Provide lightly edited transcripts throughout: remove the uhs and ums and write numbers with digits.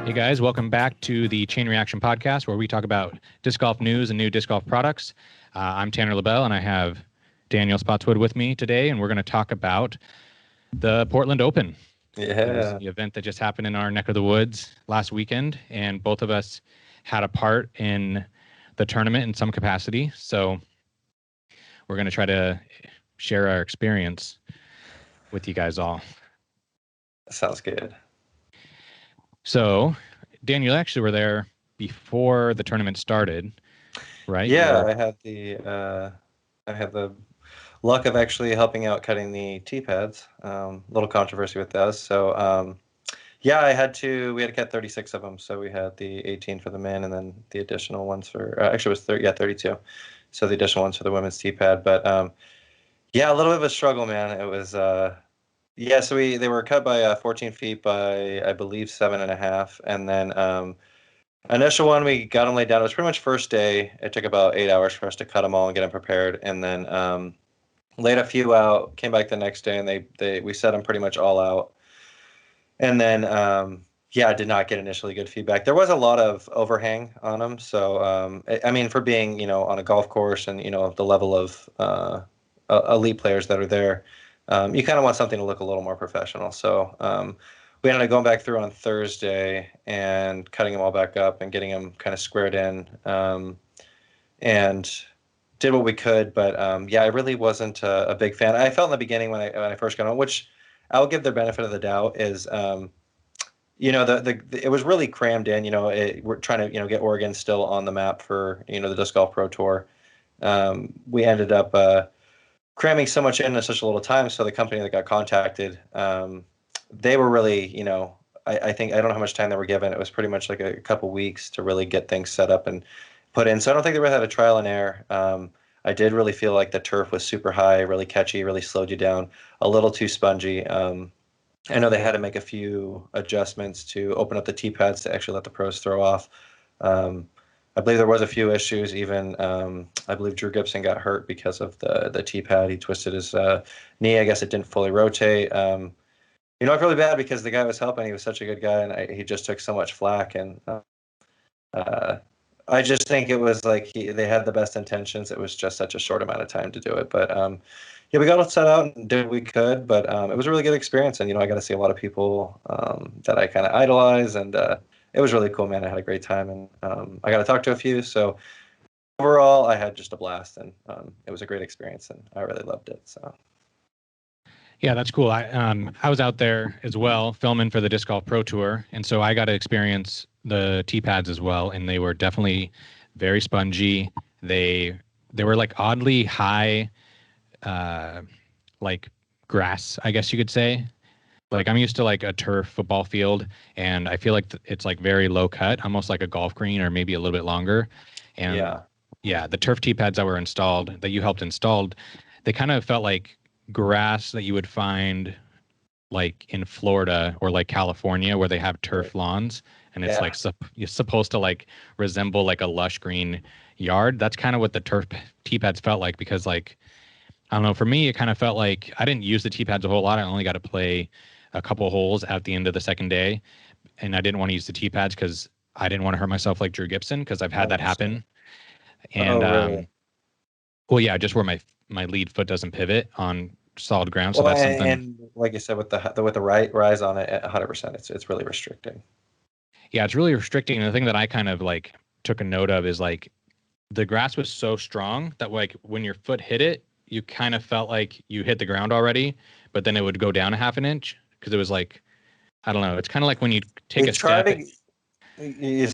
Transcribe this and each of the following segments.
Hey guys, welcome back to the Chain Reaction Podcast, where we talk about disc golf news and new disc golf products. I'm Tanner LaBelle, and I have Daniel Spotswood with me today, and we're going to talk about the Portland Open. It was Yeah. the event that just happened in our neck of the woods last weekend, and both of us had a part in the tournament in some capacity. So we're going to try to share our experience with you guys all. Sounds good. So, Daniel, you actually were there before the tournament started, right? Yeah, I had the luck of actually helping out cutting the tee pads. Little controversy with those. So yeah, we had to cut 36 of them. So we had the 18 for the men and then the additional ones for actually it was 32. So the additional ones for the women's tee pad. But yeah, a little bit of a struggle, man. It was yeah, so they were cut by 14 feet by I believe 7.5, and then initial one, we got them laid down. It was pretty much first day. It took about 8 hours for us to cut them all and get them prepared, and then laid a few out. Came back the next day, and we set them pretty much all out. And then yeah, I did not get initially good feedback. There was a lot of overhang on them, so I mean, for being on a golf course and the level of elite players that are there, you kind of want something to look a little more professional. So we ended up going back through on Thursday and cutting them all back up and getting them kind of squared in, and did what we could. But yeah, I really wasn't a big fan. I felt in the beginning when I first got on, which I'll give the benefit of the doubt, is it was really crammed in. We're trying to get Oregon still on the map for the Disc Golf Pro Tour. We ended up cramming so much in such a little time. So the company that got contacted, they were really, I think, I don't know how much time they were given. It was pretty much like a couple weeks to really get things set up and put in. So I don't think they really had a trial and error. I did really feel like the turf was super high, really catchy, really slowed you down, a little too spongy. I know they had to make a few adjustments to open up the tee pads to actually let the pros throw off. I believe there was a few issues. Even I believe Drew Gibson got hurt because of the tee pad. He twisted his knee. I guess it didn't fully rotate. I felt really bad because the guy was helping. He was such a good guy, and he just took so much flack. And I just think it was like they had the best intentions. It was just such a short amount of time to do it. But yeah, we got it set out and did what we could. But it was a really good experience, and I got to see a lot of people that I kind of idolize, and it was really cool, man. I had a great time, and I got to talk to a few. So overall, I had just a blast, and it was a great experience, and I really loved it. So. Yeah, that's cool. I was out there as well filming for the Disc Golf Pro Tour, and so I got to experience the tee pads as well, and they were definitely very spongy. They were like oddly high, like grass, I guess you could say. Like I'm used to like a turf football field, and I feel like it's like very low cut, almost like a golf green or maybe a little bit longer. And yeah, the turf tee pads that were installed, that you helped installed, they kind of felt like grass that you would find like in Florida or like California where they have turf lawns, and it's like you're supposed to like resemble like a lush green yard. That's kind of what the turf tee pads felt like, because like I don't know, for me it kind of felt like I didn't use the tee pads a whole lot. I only got to play a couple holes at the end of the second day, and I didn't want to use the tee pads because I didn't want to hurt myself like Drew Gibson, because I've had that happen. And really? well, yeah, just where my lead foot doesn't pivot on solid ground. So Well, that's something. and like you said, with the rise on it at 100%, it's really restricting. Yeah, it's really restricting. And the thing that I kind of like took a note of is like the grass was so strong that like when your foot hit it, you kind of felt like you hit the ground already, but then it would go down a half an inch because it was like, I don't know. It's kind of like when you take a step.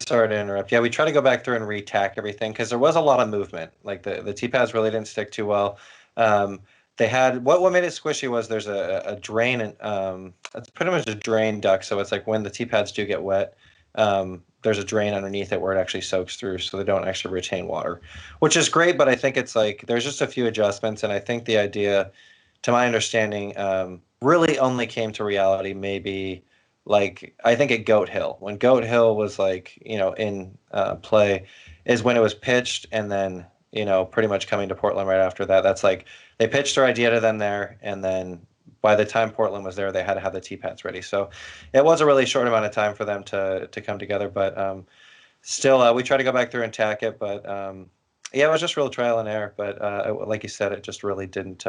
Sorry to interrupt. Yeah, we try to go back through and re-tack everything because there was a lot of movement. Like the T-pads really didn't stick too well. They had what made it squishy was there's a drain, and it's pretty much a drain duct. So it's like when the T-pads do get wet, there's a drain underneath it where it actually soaks through, so they don't actually retain water, which is great. But I think it's like there's just a few adjustments, and I think the idea, to my understanding, really only came to reality maybe like I think at Goat Hill, when Goat Hill was like in play, is when it was pitched, and then pretty much coming to Portland right after that. That's like they pitched their idea to them there, and then by the time Portland was there, they had to have the tee pads ready. So it was a really short amount of time for them to come together. But still, we tried to go back through and tack it. But yeah, it was just real trial and error. But like you said, it just really didn't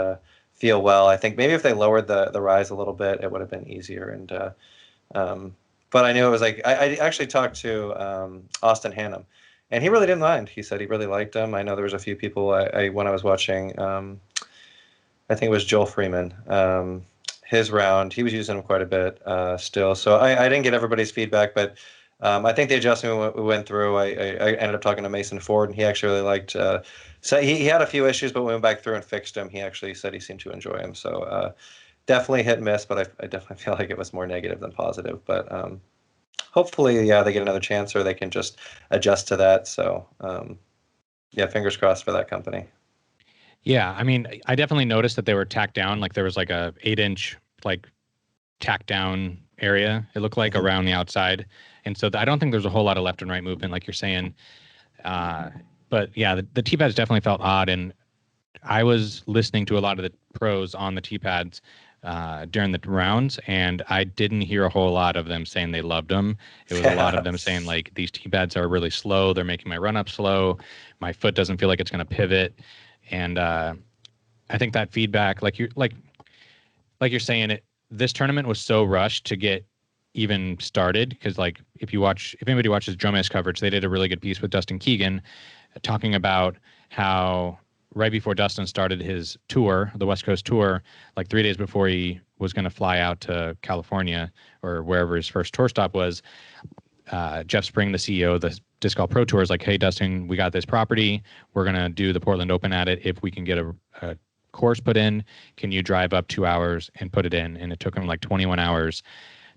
feel well. I think maybe if they lowered the rise a little bit, it would have been easier. But I knew it was like I actually talked to Austin Hannum, and he really didn't mind. He said he really liked them. I know there was a few people when I was watching. I think it was Joel Freeman. His round, he was using them quite a bit still. So I didn't get everybody's feedback, but I think the adjustment we went through, I ended up talking to Mason Ford, and he actually really liked. So he had a few issues, but we went back through and fixed them. He actually said he seemed to enjoy them. So definitely hit and miss, but I definitely feel like it was more negative than positive. But hopefully, yeah, they get another chance, or they can just adjust to that. So yeah, fingers crossed for that company. Yeah, I mean, I definitely noticed that they were tacked down. Like there was like a 8-inch like tacked down area. It looked like around the outside, and so I don't think there's a whole lot of left and right movement, like you're saying. But yeah, the tee pads definitely felt odd, and I was listening to a lot of the pros on the tee pads during the rounds, and I didn't hear a whole lot of them saying they loved them. It was a lot of them saying like these tee pads are really slow. They're making my run up slow. My foot doesn't feel like it's going to pivot. And I think that feedback, like you're saying, this tournament was so rushed to get even started, because like if anybody watches Drum Ace coverage, they did a really good piece with Dustin Keegan talking about how right before Dustin started his tour, the West Coast tour, like 3 days before he was going to fly out to California or wherever his first tour stop was, Jeff Spring, the CEO of the Disc Golf Pro Tour, is like, hey, Dustin, we got this property. We're going to do the Portland Open at it. If we can get a course put in, can you drive up 2 hours and put it in? And it took him like 21 hours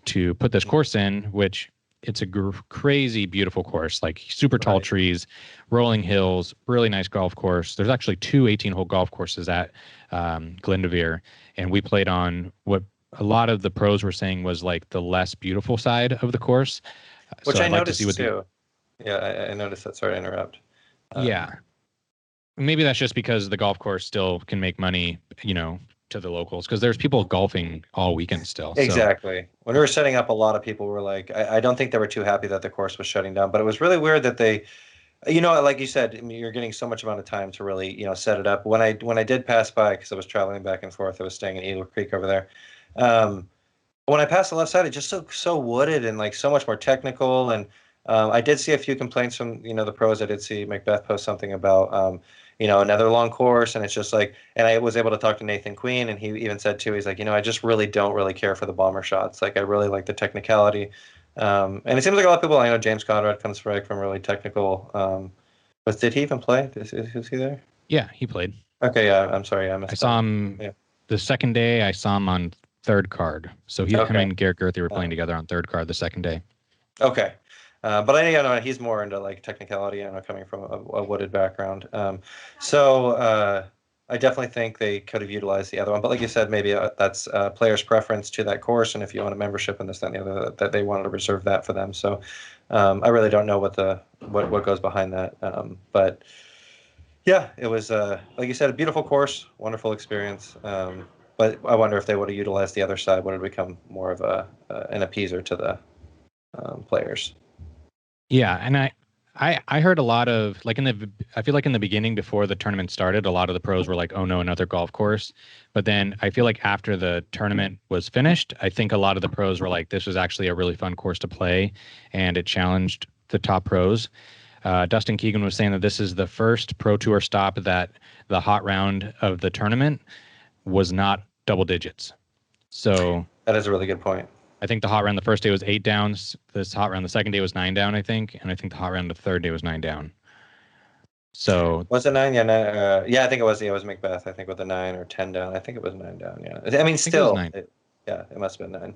to put this course in, which it's a crazy, beautiful course, like super tall trees, rolling hills, really nice golf course. There's actually 2 18-hole golf courses at Glendoveer, and we played on what a lot of the pros were saying was like the less beautiful side of the course. Which I noticed too. Yeah, I noticed that. Sorry to interrupt. Yeah. Maybe that's just because the golf course still can make money, to the locals, because there's people golfing all weekend still. Exactly. So. When we were setting up, a lot of people were like, I don't think they were too happy that the course was shutting down, but it was really weird that they, like you said, I mean, you're getting so much amount of time to really, set it up. When I did pass by, because I was traveling back and forth, I was staying in Eagle Creek over there. When I passed the left side, it just so wooded and like so much more technical. And I did see a few complaints from the pros. I did see Macbeth post something about another long course, and it's just like. And I was able to talk to Nathan Queen, and he even said too, he's like, I just really don't really care for the bomber shots. Like I really like the technicality. And it seems like a lot of people. I know James Conrad comes from really technical. But did he even play? Is he there? Yeah, he played. Okay, yeah. I'm sorry, I saw him. Yeah. The second day, I saw him on third card. So him and Garrett Gerthy were playing together on third card the second day. Okay. But I know he's more into like technicality, coming from a wooded background. So I definitely think they could have utilized the other one. But like you said, maybe that's players' preference to that course. And if you want a membership and this, that, and the other, that they wanted to reserve that for them. So I really don't know what goes behind that. But yeah, it was, like you said, a beautiful course, wonderful experience. But I wonder if they would have utilized the other side, would it become more of an appeaser to the players. Yeah, and I heard a lot of like I feel like in the beginning before the tournament started, a lot of the pros were like, oh no, another golf course. But then I feel like after the tournament was finished, I think a lot of the pros were like, this was actually a really fun course to play, and it challenged the top pros. Dustin Keegan was saying that this is the first Pro Tour stop that the hot round of the tournament was not double digits. So that is a really good point. I think the hot round the first day was 8 downs. This hot round the second day was 9 down, I think. And I think the hot round the third day was 9 down. So was it 9? Yeah, yeah, I think it was. Yeah, it was Macbeth. I think with a 9 or 10 down. I think it was 9 down. Yeah, I mean, still, it must have been 9.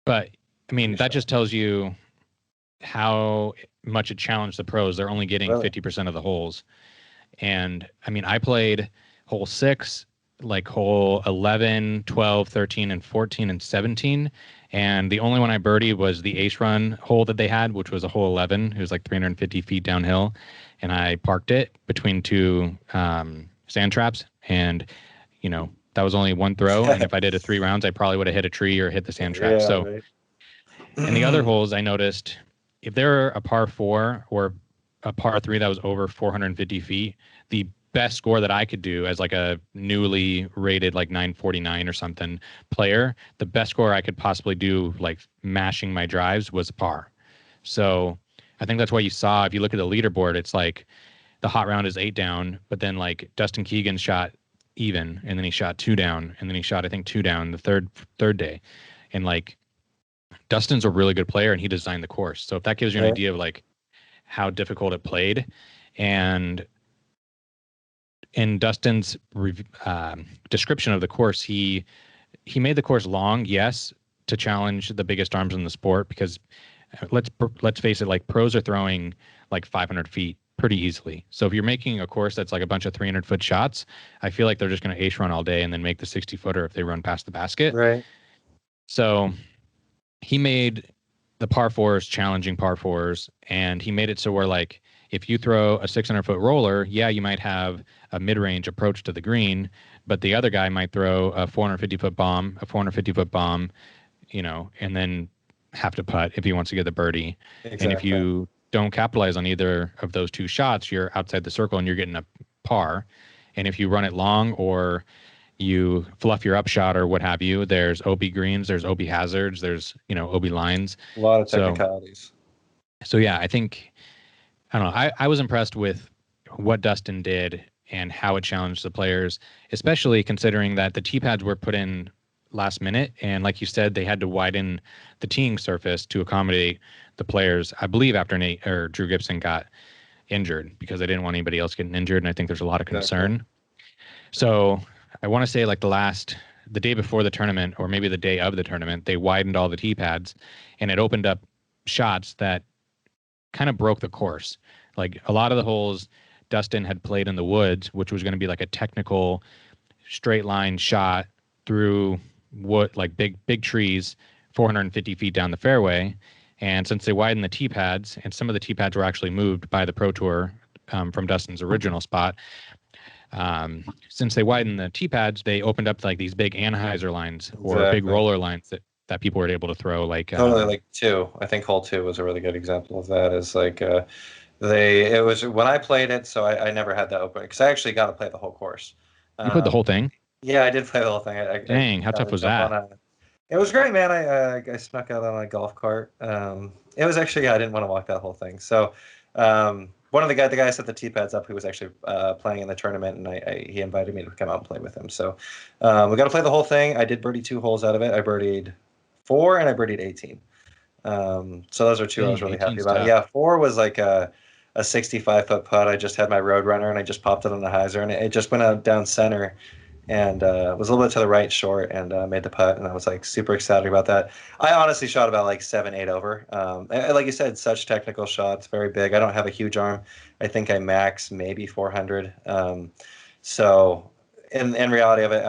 But I mean, that just tells you how much it challenged the pros. They're only getting 50% of the holes. And I mean, I played hole 6, like hole 11, 12, 13, and 14, and 17. And the only one I birdied was the ace run hole that they had, which was a hole 11. It was like 350 feet downhill. And I parked it between 2 sand traps. And, That was only one throw, and if I did a 3 rounds, I probably would have hit a tree or hit the sand trap. Yeah, So, right. in the other holes, I noticed if they're a par 4 or a par 3 that was over 450 feet, the best score that I could do as like a newly rated like 949 or something player, the best score I could possibly do like mashing my drives was par. So I think that's why you saw, if you look at the leaderboard, it's like the hot round is 8 down, but then like Dustin Keegan shot even, and then he shot 2 down, and then he shot I think 2 down the third day, and like Dustin's a really good player and he designed the course. So if that gives you an idea of like how difficult it played, and in Dustin's description of the course, he made the course long, yes, to challenge the biggest arms in the sport, because let's face it, like pros are throwing like 500 feet pretty easily. So if you're making a course that's like a bunch of 300-foot shots, I feel like they're just going to ace run all day and then make the 60-footer if they run past the basket. Right. So he made the par 4s challenging par 4s, and he made it so where like if you throw a 600-foot roller, yeah, you might have a mid-range approach to the green, but the other guy might throw a 450-foot bomb, and then have to putt if he wants to get the birdie. Exactly. And if you don't capitalize on either of those two shots, you're outside the circle and you're getting a par. And if you run it long or you fluff your upshot or what have you, there's OB greens, there's OB hazards, there's, OB lines. A lot of technicalities. So yeah, I don't know. I was impressed with what Dustin did and how it challenged the players, especially considering that the tee pads were put in last minute. And like you said, they had to widen the teeing surface to accommodate the players, I believe, after Drew Gibson got injured, because they didn't want anybody else getting injured. And I think there's a lot of concern. Exactly. So I want to say like the day before the tournament, or maybe the day of the tournament, they widened all the tee pads, and it opened up shots that kind of broke the course. Like a lot of the holes Dustin had played in the woods, which was going to be like a technical straight line shot through wood, like big trees, 450 feet down the fairway. And since they widened the tee pads, and some of the tee pads were actually moved by the Pro Tour from Dustin's original spot, since they widened the tee pads, they opened up like these big Anheuser lines or big roller lines that people were able to throw. Like totally, like 2. I think hole 2 was a really good example of that. Is like it was when I played it, so I never had that open, because I actually got to play the whole course. You played the whole thing? Yeah, I did play the whole thing. Dang, how tough was that? It was great, man. I snuck out on a golf cart. It was actually, I didn't want to walk that whole thing. So one of the guys set the tee pads up, who was actually playing in the tournament, and he invited me to come out and play with him. So we got to play the whole thing. I did birdie 2 holes out of it. I birdied 4 and I birdied 18. So those are 2 I was really happy about. Tough. Yeah, 4 was like a 65-foot putt. I just had my Roadrunner and I just popped it on the hyzer, and it just went out down center, and was a little bit to the right short, and made the putt, and I was like super excited about that. I honestly shot about like 7-8 over. And like you said, such technical shots, very big. I don't have a huge arm. I think I max maybe 400. So in reality of it,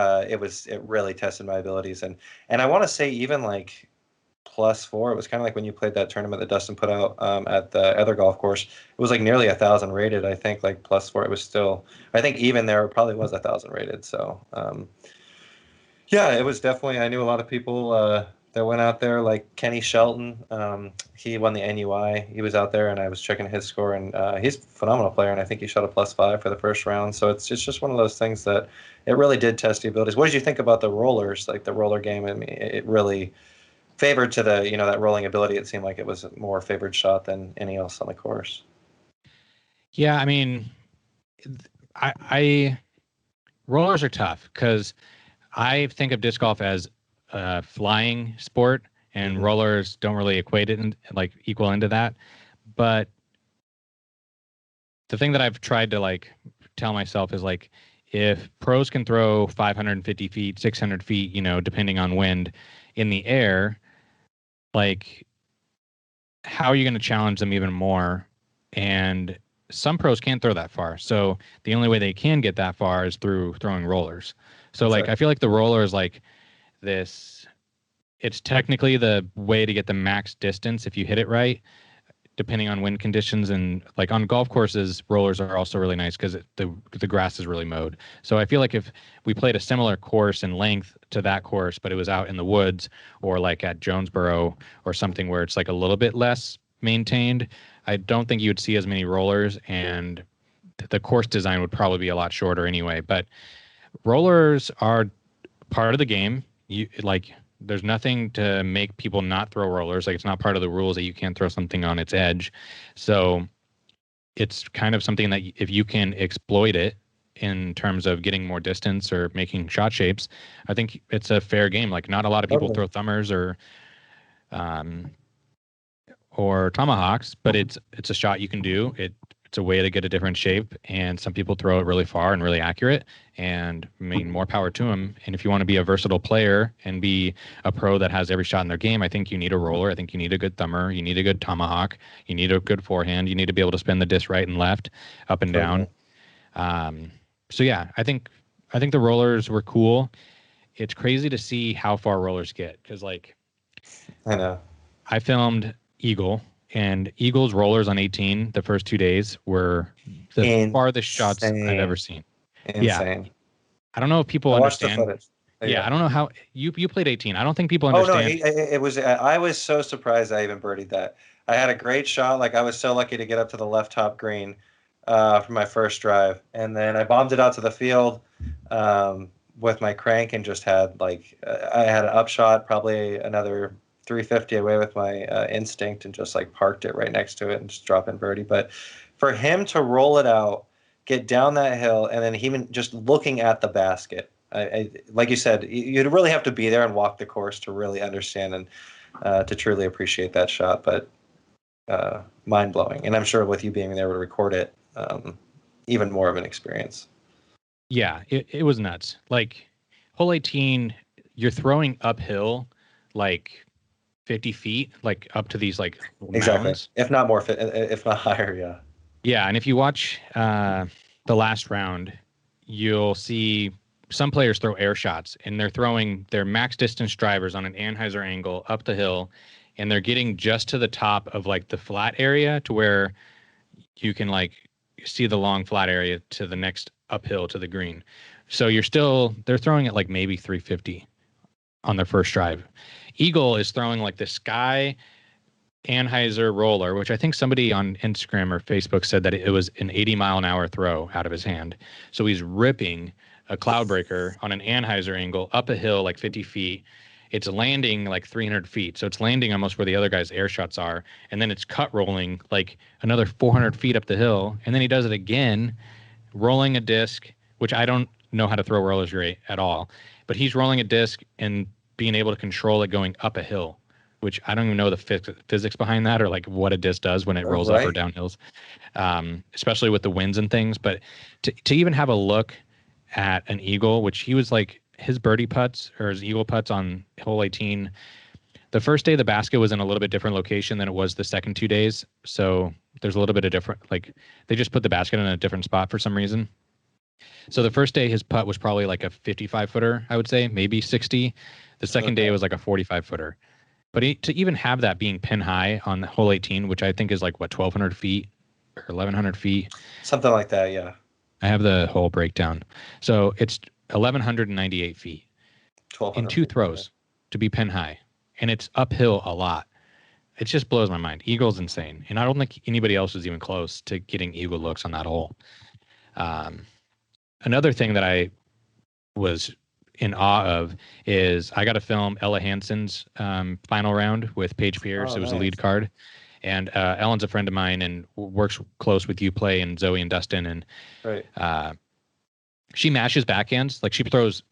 it really tested my abilities, and I want to say even like +4. It was kind of like when you played that tournament that Dustin put out at the other golf course. It was like nearly 1,000 rated. I think like +4. It was still, I think even there, it probably was 1,000 rated. So yeah, it was definitely, I knew a lot of people that went out there, like Kenny Shelton. He won the NUI. He was out there, and I was checking his score, and he's a phenomenal player, and I think he shot a +5 for the first round. So it's just one of those things that it really did test the abilities. What did you think about the rollers, like the roller game? I mean, it really favored to the, that rolling ability. It seemed like it was a more favored shot than any else on the course. Yeah, I mean, I rollers are tough, because I think of disc golf as a flying sport, and rollers don't really equate it and like equal into that. But the thing that I've tried to like tell myself is like, if pros can throw 550 feet, 600 feet, depending on wind in the air, like, how are you going to challenge them even more? And some pros can't throw that far. So the only way they can get that far is through throwing rollers. So like, I feel like the roller is like this, it's technically the way to get the max distance if you hit it right. depending on wind conditions, and like on golf courses, rollers are also really nice because the grass is really mowed. So I feel like if we played a similar course in length to that course, but it was out in the woods or like at Jonesboro or something where it's like a little bit less maintained, I don't think you would see as many rollers, and the course design would probably be a lot shorter anyway. But rollers are part of the game. You like there's nothing to make people not throw rollers. Like it's not part of the rules that you can't throw something on its edge. So it's kind of something that if you can exploit it in terms of getting more distance or making shot shapes, I think it's a fair game. Like not a lot of people throw thumbers or tomahawks, but it's a shot you can do. It's a way to get a different shape, and some people throw it really far and really accurate, and I mean, more power to them. And if you want to be a versatile player and be a pro that has every shot in their game, I think you need a roller. I think you need a good thumber. You need a good tomahawk. You need a good forehand. You need to be able to spin the disc right and left, up and down. So yeah, I think the rollers were cool. It's crazy to see how far rollers get, because like I know I filmed Eagle, and Eagle's rollers on 18 the first 2 days were the farthest shots I've ever seen. Insane. Yeah. I don't know if people understand. Watch the footage. Yeah, I don't know how you played 18. I don't think people understand. Oh no, it was. I was so surprised I even birdied that. I had a great shot. Like I was so lucky to get up to the left top green for my first drive, and then I bombed it out to the field with my crank, and just had like I had an upshot, probably another 350 away with my instinct, and just like parked it right next to it and just drop in birdie. But for him to roll it out, get down that hill, and then even just looking at the basket, I like you said, you'd really have to be there and walk the course to really understand and to truly appreciate that shot. But mind blowing, and I'm sure with you being there to record it, even more of an experience. Yeah, it was nuts. Like hole 18, you're throwing uphill like 50 feet, like up to these like mountains. If not more, if not higher, yeah. Yeah, and if you watch the last round, you'll see some players throw air shots, and they're throwing their max distance drivers on an Anheuser angle up the hill, and they're getting just to the top of like the flat area to where you can like see the long flat area to the next uphill to the green. So they're throwing it like maybe 350 on their first drive. Eagle is throwing like the Sky Anheuser roller, which I think somebody on Instagram or Facebook said that it was an 80-mile-an-hour throw out of his hand. So he's ripping a Cloudbreaker on an Anheuser angle up a hill like 50 feet. It's landing like 300 feet. So it's landing almost where the other guy's air shots are. And then it's cut rolling like another 400 feet up the hill. And then he does it again, rolling a disc, which I don't know how to throw rollers great at all. But he's rolling a disc and being able to control it going up a hill, which I don't even know the physics behind that, or like what a disc does when it rolls up or down hills, especially with the winds and things. But to even have a look at an Eagle, which he was like his birdie putts or his Eagle putts on hole 18, the first day the basket was in a little bit different location than it was the second 2 days. So there's a little bit of different, like they just put the basket in a different spot for some reason. So the first day his putt was probably like a 55 footer, I would say, maybe 60. The second day it was like a 45 footer. But to even have that being pin high on hole 18, which I think is like, what, 1,200 feet or 1,100 feet? Something like that, yeah. I have the whole breakdown. So it's 1,198 feet in 2 throws to be pin high. And it's uphill a lot. It just blows my mind. Eagle's insane. And I don't think anybody else was even close to getting Eagle looks on that hole. Another thing that I was in awe of is I got to film Ella Hansen's final round with Paige Pierce. It was a lead card. And Ellen's a friend of mine and works close with Uplay and Zoe and Dustin. And she mashes backhands. Like she throws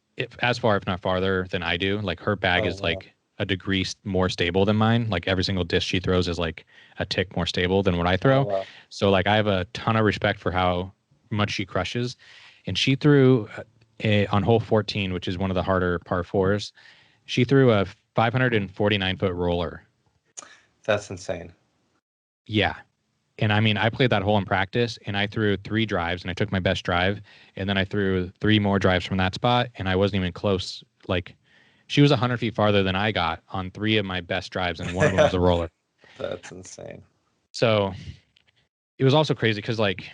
as far, if not farther, than I do. Like her bag is like a degree more stable than mine. Like every single disc she throws is like a tick more stable than what I throw. So like I have a ton of respect for how much she crushes. And she threw on hole 14, which is one of the harder par fours, she threw a 549-foot roller. That's insane. Yeah. And I mean, I played that hole in practice, and I threw 3 drives, and I took my best drive, and then I threw 3 more drives from that spot, and I wasn't even close. Like, she was 100 feet farther than I got on 3 of my best drives, and one of them was a roller. That's insane. So it was also crazy because like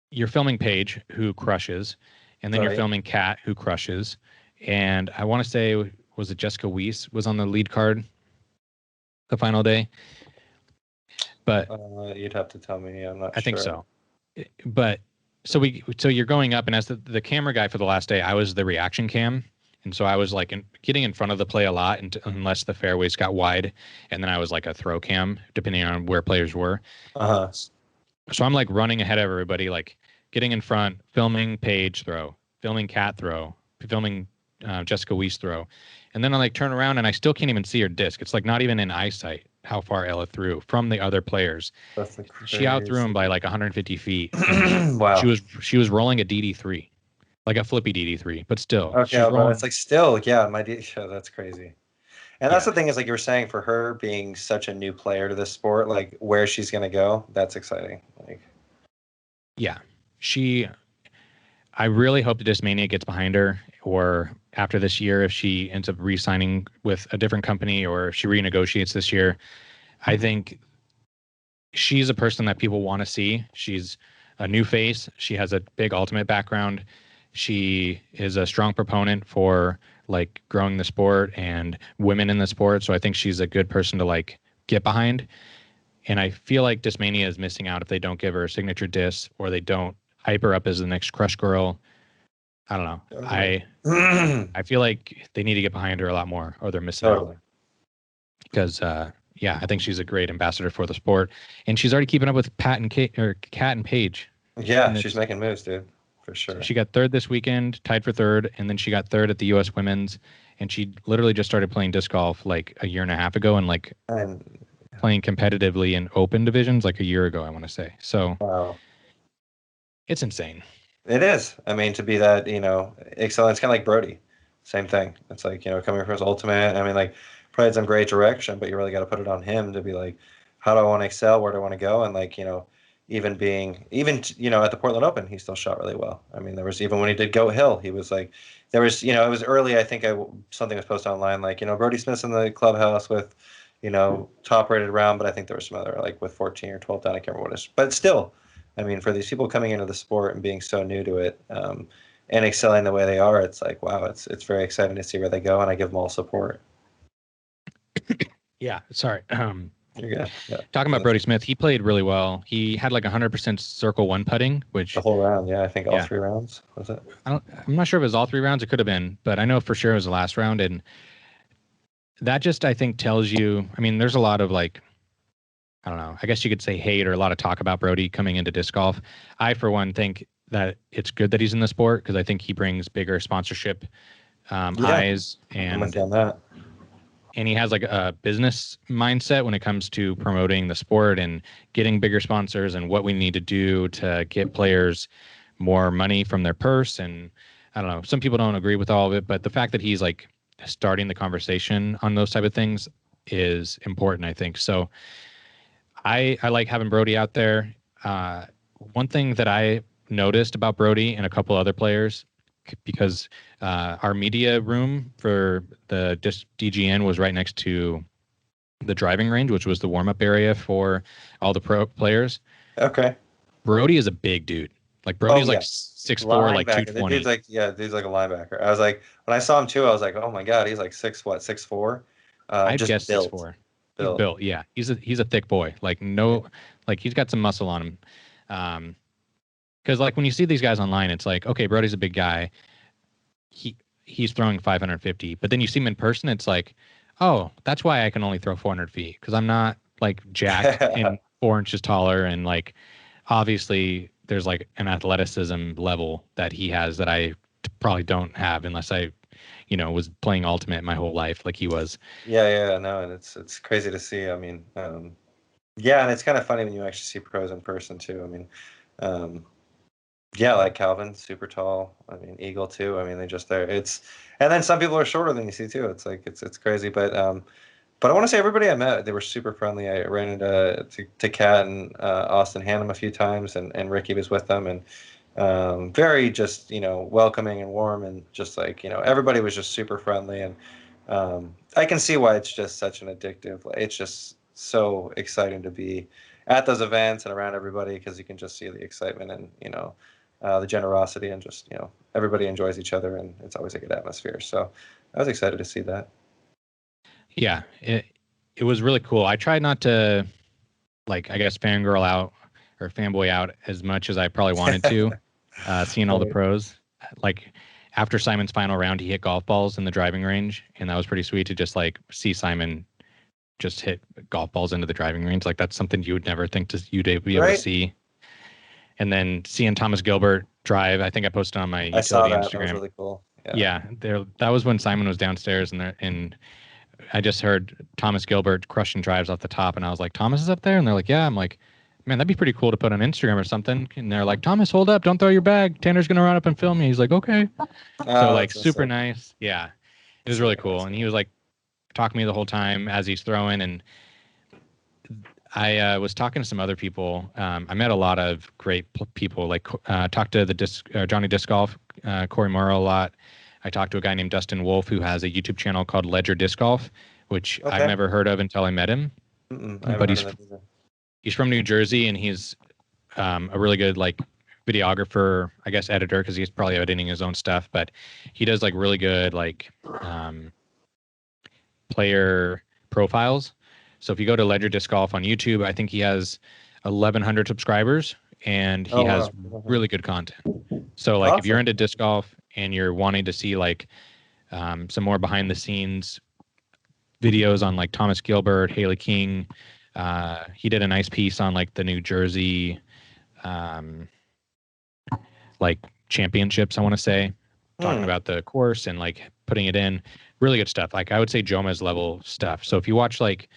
you're filming Paige, who crushes, and then you're filming Kat, who crushes, and I want to say, was it Jessica Weiss was on the lead card the final day? But you'd have to tell me. I'm not sure. I think so. But so you're going up, and as the camera guy for the last day, I was the reaction cam, and so I was like getting in front of the play a lot, unless the fairways got wide, and then I was like a throw cam depending on where players were. So I'm like running ahead of everybody, like getting in front, filming Paige throw, filming Kat throw, filming Jessica Weiss throw, and then I like turn around and I still can't even see her disc. It's like not even in eyesight how far Ella threw from the other players. She outthrew him by like 150 feet. Wow. She was rolling a DD3, like a flippy DD3, but still. Okay, but it's like still, yeah, that's crazy. And that's the thing is like you were saying, for her being such a new player to this sport, like where she's gonna go, that's exciting. Like, yeah, I really hope that Discmania gets behind her, or after this year, if she ends up re-signing with a different company, or if she renegotiates this year. I think she's a person that people want to see. She's a new face. She has a big ultimate background. She is a strong proponent for like growing the sport and women in the sport. So I think she's a good person to like get behind. And I feel like Discmania is missing out if they don't give her a signature disc, or they don't hype her up as the next Crush Girl. I don't know. I feel like they need to get behind her a lot more, or they're missing out. Because I think she's a great ambassador for the sport, and she's already keeping up with Kat and Paige. Yeah, she's making moves, dude, for sure. She got third this weekend, tied for third, and then she got third at the U.S. Women's, and she literally just started playing disc golf like a year and a half ago, and playing competitively in open divisions like a year ago, I want to say. So wow, it's insane. It is. I mean, to be that, excellent. It's kind of like Brody. Same thing. It's like, coming from his ultimate. I mean, like, probably some great direction, but you really got to put it on him to be like, how do I want to excel? Where do I want to go? And like, even at the Portland Open, he still shot really well. I mean, there was, even when he did Goat Hill, he was like, it was early. I think something was posted online, like, Brody Smith's in the clubhouse with, top rated round, but I think there was some other, like with 14 or 12 down. I can't remember what it is, but still, I mean, for these people coming into the sport and being so new to it, and excelling the way they are, it's like, wow, it's very exciting to see where they go, and I give them all support. Yeah, sorry. You're good. Yeah. Talking about Brody Smith, he played really well. He had like 100% circle one putting, which the whole round. Yeah, I think all 3 rounds. Was it? I'm not sure if it was all 3 rounds. It could have been, but I know for sure it was the last round, and that just, I think, tells you. I mean, there's a lot of like, I don't know, I guess you could say hate, or a lot of talk about Brody coming into disc golf. I, for one, think that it's good that he's in the sport, because I think he brings bigger sponsorship eyes, and I'm with you on that. And he has like a business mindset when it comes to promoting the sport and getting bigger sponsors, and what we need to do to get players more money from their purse. And I don't know, some people don't agree with all of it, but the fact that he's like starting the conversation on those type of things is important, I think. So I like having Brody out there. One thing that I noticed about Brody and a couple other players, because our media room for the DGN was right next to the driving range, which was the warm-up area for all the pro players. Okay. Brody is a big dude. Like Brody's like 6'4", like 220. Dude's like a linebacker. I was like, when I saw him too, I was like, oh my god, he's like 6'4". I'd guess 6'4". He's built. Yeah, he's a thick boy. Like like he's got some muscle on him. Because like when you see these guys online, it's like, okay, Brody's a big guy. He's throwing 550, but then you see him in person, it's like, oh, that's why I can only throw 400 feet, because I'm not like jacked and 4 inches taller, and like obviously there's like an athleticism level that he has that I probably don't have, unless I was playing ultimate my whole life like he was. Yeah, no, and it's crazy to see. I mean, yeah, and it's kind of funny when you actually see pros in person too. I mean, yeah, like Calvin, super tall. I mean, Eagle too. I mean, they just there. And then some people are shorter than you see too. It's like it's crazy, but I want to say everybody I met, they were super friendly. I ran into to Kat and Austin Hannum a few times, and Ricky was with them, and very just welcoming and warm, and just like everybody was just super friendly, and I can see why it's just such an addictive. It's just so exciting to be at those events and around everybody, because you can just see the excitement and the generosity, and just everybody enjoys each other, and it's always a good atmosphere. So I was excited to see that. Yeah, it was really cool. I tried not to, like, I guess, fangirl out or fanboy out as much as I probably wanted to, seeing all the pros. Like, after Simon's final round, he hit golf balls in the driving range, and that was pretty sweet to just like see Simon just hit golf balls into the driving range. Like, that's something you would never think you'd be able to see. And then seeing Thomas Gilbert drive, I think I posted on my utility Instagram. That was really cool. Yeah, that was when Simon was downstairs, and I just heard Thomas Gilbert crushing drives off the top, and I was like, Thomas is up there? And they're like, yeah. I'm like, man, that'd be pretty cool to put on Instagram or something. And they're like, Thomas, hold up, don't throw your bag. Tanner's gonna run up and film you. He's like, okay. So like, super nice. Yeah, it was really cool. And he was like talking to me the whole time as he's throwing, and I was talking to some other people. I met a lot of great people. Like, talked to the Johnny Disc Golf, Corey Morrow a lot. I talked to a guy named Dustin Wolf who has a YouTube channel called Ledger Disc Golf, which I've never heard of until I met him. But he's from New Jersey, and he's a really good like videographer, I guess editor, because he's probably editing his own stuff. But he does like really good like player profiles. So if you go to Ledger Disc Golf on YouTube, I think he has 1,100 subscribers, and he has really good content. So like, if you're into disc golf and you're wanting to see like some more behind the scenes videos on like Thomas Gilbert, Haley King, he did a nice piece on like the New Jersey like championships, I want to say, talking about the course and like putting it in. Really good stuff. Like, I would say Joma's level stuff. So if you watch like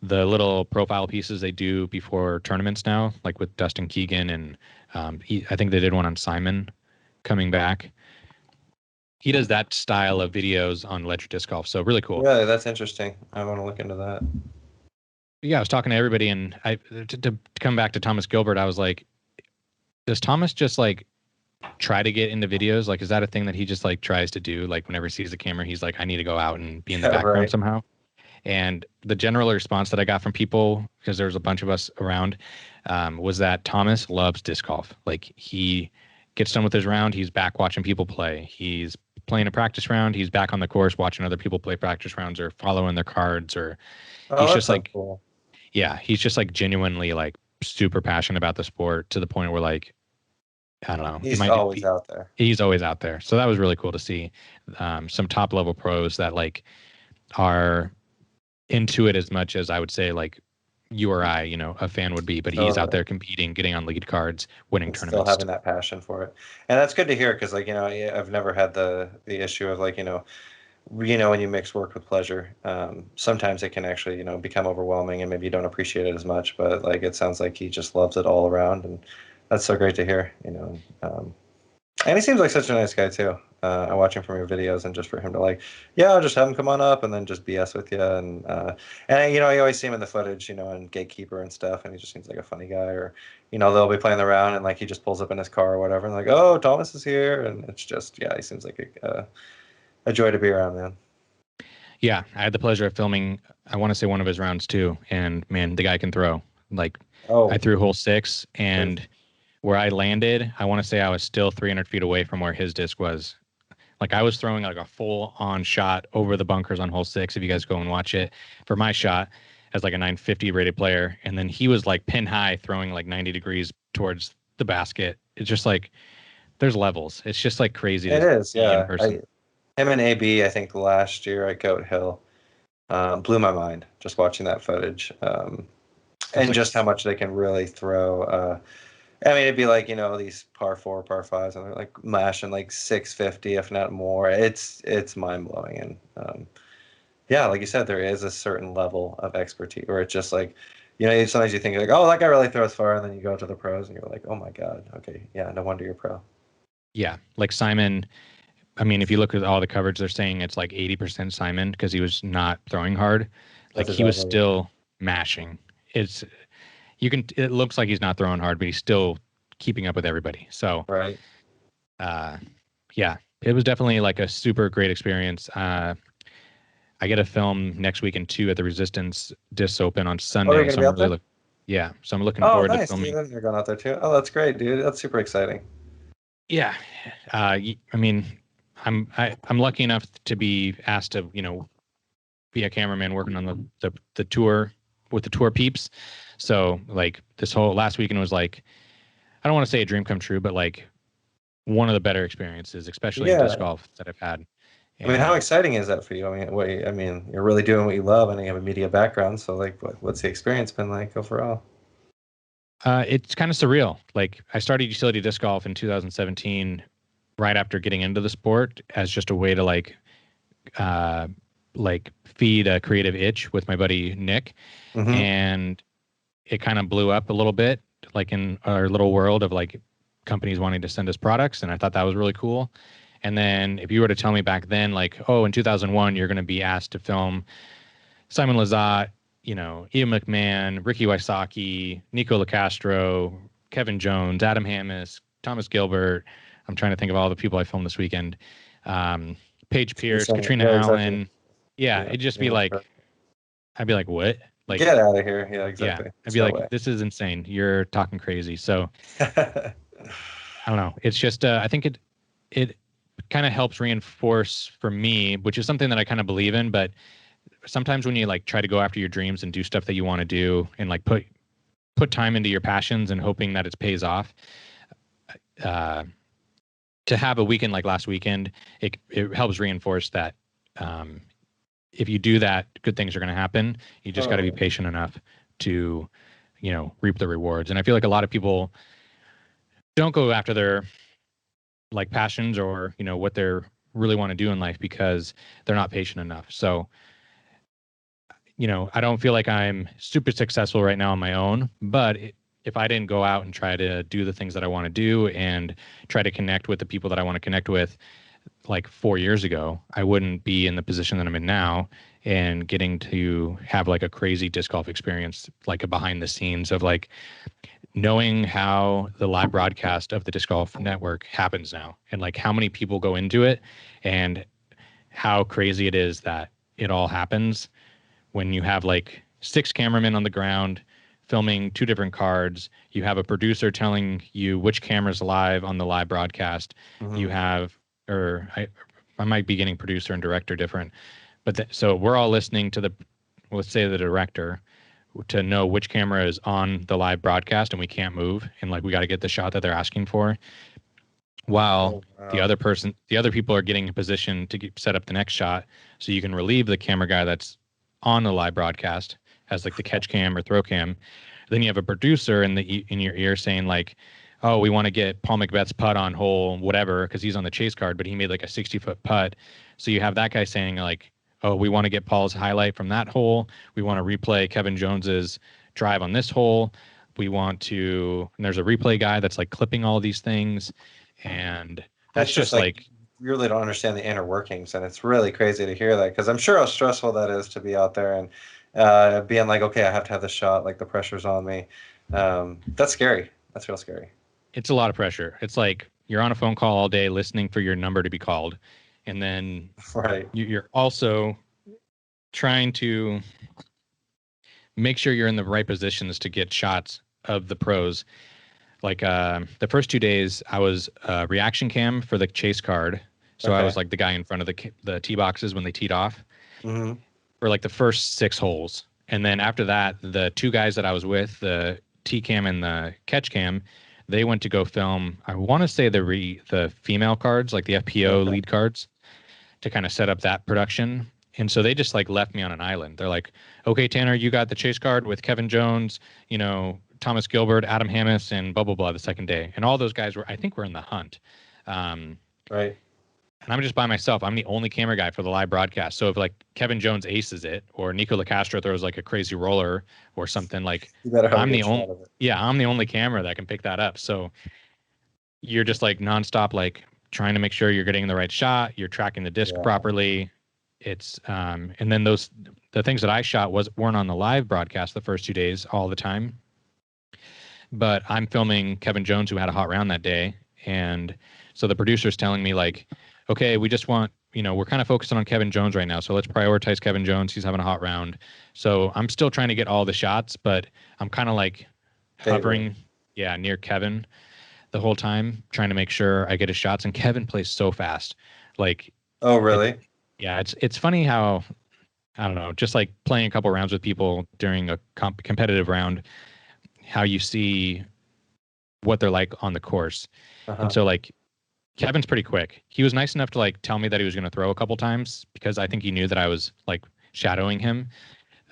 the little profile pieces they do before tournaments now, like with Dustin Keegan, and I think they did one on Simon coming back. He does that style of videos on Ledger Disc Golf. So really cool. Yeah, that's interesting. I want to look into that. Yeah, I was talking to everybody, and to come back to Thomas Gilbert, I was like, does Thomas just like try to get into videos? Like, is that a thing that he just like tries to do? Like, whenever he sees the camera, he's like, I need to go out and be in the background somehow. And the general response that I got from people, because there's a bunch of us around, was that Thomas loves disc golf. Like, he gets done with his round, he's back watching people play. He's playing a practice round, he's back on the course watching other people play practice rounds or following their cards, or he's just like, cool. Yeah, he's just like genuinely like super passionate about the sport, to the point where like, I don't know, he's always out there. He's always out there. So that was really cool to see some top level pros that like are into it as much as I would say like you or I, a fan would be, but he's out there competing, getting on lead cards, winning tournaments. Still having that passion for it. And that's good to hear, because like, I've never had the issue of like, when you mix work with pleasure, sometimes it can actually, become overwhelming, and maybe you don't appreciate it as much, but like, it sounds like he just loves it all around, and that's so great to hear, and he seems like such a nice guy too. I watch him from your videos, and just for him to like, yeah, I'll just have him come on up and then just BS with you. And you always see him in the footage, and Gatekeeper and stuff. And he just seems like a funny guy. Or, they'll be playing the round, and like, he just pulls up in his car or whatever. And like, oh, Thomas is here. And it's just, yeah, he seems like a joy to be around, man. Yeah. I had the pleasure of filming, I want to say, one of his rounds too. And man, the guy can throw. Like, I threw hole 6, and where I landed, I want to say I was still 300 feet away from where his disc was. Like, I was throwing like a full on shot over the bunkers on hole 6. If you guys go and watch it, for my shot as like a 950 rated player. And then he was like pin high throwing like 90 degrees towards the basket. It's just like, there's levels. It's just like crazy. It is. Yeah. Him and AB, I think last year at Goat Hill, blew my mind just watching that footage. And just how much they can really throw. I mean, it'd be like, these par 4, par 5s, and they're like mashing like 650, if not more. It's mind blowing. And yeah, like you said, there is a certain level of expertise where it's just like, sometimes you think like, oh, that guy really throws far. And then you go to the pros and you're like, oh my God. Okay. Yeah. No wonder you're pro. Yeah. Like Simon, I mean, if you look at all the coverage, they're saying it's like 80% Simon, because he was not throwing hard. Like, he was still mashing. It looks like he's not throwing hard, but he's still keeping up with everybody. So, right. Yeah, it was definitely like a super great experience. I get a film next week in 2 at the Resistance Disc Open on Sunday. So Yeah, so I'm looking Oh, forward to nice, filming. dude. You're going out there too. Oh, that's great, dude. That's super exciting. Yeah, I mean, I'm lucky enough to be asked to, be a cameraman working on the tour with the tour peeps. So like this whole last weekend was like, I don't want to say a dream come true, but like one of the better experiences, especially in disc Yeah. golf that I've had. I mean, how And exciting is that for you? I mean, you're really doing what you love, and you have a media background. So, like, what's the experience been like overall? it's kind of surreal. Like I started utility disc golf in 2017, right after getting into the sport as just a way to uh, like feed a creative itch with my buddy Nick. Mm-hmm. And it kind of blew up a little bit, like in our little world of like companies wanting to send us products. And I thought that was really cool. And then if you were to tell me back then, like, oh, in 2001, you're going to be asked to film Simon Lizotte, Ian McMahon, Ricky Wysocki, Nico LaCastro, Kevin Jones, Adam Hammis, Thomas Gilbert. I'm trying to think of all the people I filmed this weekend. Um, Paige Pierce, Katrina Yeah, exactly. Allen. Yeah, Yeah. it'd just be Yeah. like, I'd be like, what? Like, Get out of here. Yeah, yeah, exactly. I'd There's be no like, way. this is insane. You're talking crazy. So I don't know. It's just, I think it kind of helps reinforce for me, which is something that I kind of believe in, but sometimes when you like try to go after your dreams and do stuff that you want to do and like put time into your passions and hoping that it pays off, uh, to have a weekend like last weekend, it helps reinforce that, um, if you do that, good things are going to happen. You just got to be Totally. patient enough to, reap the rewards. And I feel like a lot of people don't go after their like passions or, what they're really want to do in life because they're not patient enough. So, I don't feel like I'm super successful right now on my own, but if I didn't go out and try to do the things that I want to do and try to connect with the people that I want to connect with, like 4 years ago, I wouldn't be in the position that I'm in now and getting to have like a crazy disc golf experience, like a behind the scenes of like knowing how the live broadcast of the disc golf network happens now and like how many people go into it and how crazy it is that it all happens when you have like 6 cameramen on the ground filming 2 different cards. You have a producer telling you which camera's live on the live broadcast. You Mm-hmm. have, or I might be getting producer and director different, but so we're all listening to let's say the director to know which camera is on the live broadcast and we can't move. And like, we got to get the shot that they're asking for while Oh, wow. the other people are getting in position to set up the next shot. So you can relieve the camera guy that's on the live broadcast as like the catch cam or throw cam. Then you have a producer in your ear saying like, oh, we want to get Paul McBeth's putt on hole whatever because he's on the chase card, but he made like a 60-foot putt. So you have that guy saying like, oh, we want to get Paul's highlight from that hole. We want to replay Kevin Jones's drive on this hole. We want to, and there's a replay guy that's like clipping all these things, and that's It's just just like like, you really don't understand the inner workings, and it's really crazy to hear that because I'm sure how stressful that is to be out there and being like, okay, I have to have the shot, like the pressure's on me. That's scary. That's real scary. it's a lot of pressure. It's like you're on a phone call all day listening for your number to be called, and then Right. you're also trying to make sure you're in the right positions to get shots of the pros. Like the first 2 days, I was reaction cam for the chase card, so I was Okay. like the guy in front of the tee boxes when they teed off Mm-hmm. for like the first 6 holes, and then after that, the 2 guys that I was with, the tee cam and the catch cam, they went to go film. I want to say the female cards, like the FPO Okay. lead cards, to kind of set up that production. And so they just like left me on an island. They're like, okay, Tanner, you got the chase card with Kevin Jones, Thomas Gilbert, Adam Hammis, and blah, blah, blah the second day. And all those guys I think were in the hunt. Um, Right. and I'm just by myself. I'm the only camera guy for the live broadcast. So if like Kevin Jones aces it or Nico LaCastro throws like a crazy roller or something, like You better have a I'm good the shot only, of it. yeah, I'm the only camera that can pick that up. So you're just like nonstop, like trying to make sure you're getting the right shot. You're tracking the disc Yeah. properly. It's and then the things that I shot weren't on the live broadcast the first 2 days all the time, but I'm filming Kevin Jones who had a hot round that day, and so the producer's telling me like, okay, we just want we're kind of focusing on Kevin Jones right now. So let's prioritize Kevin Jones. He's having a hot round. So I'm still trying to get all the shots, but I'm kind of like hovering, near Kevin the whole time, trying to make sure I get his shots. And Kevin plays so fast. Like, oh, really? It's funny how, I don't know, just like playing a couple rounds with people during a competitive round, how you see what they're like on the course. And so like Kevin's pretty quick. He was nice enough to like tell me that he was going to throw a couple times because I think he knew that I was like shadowing him.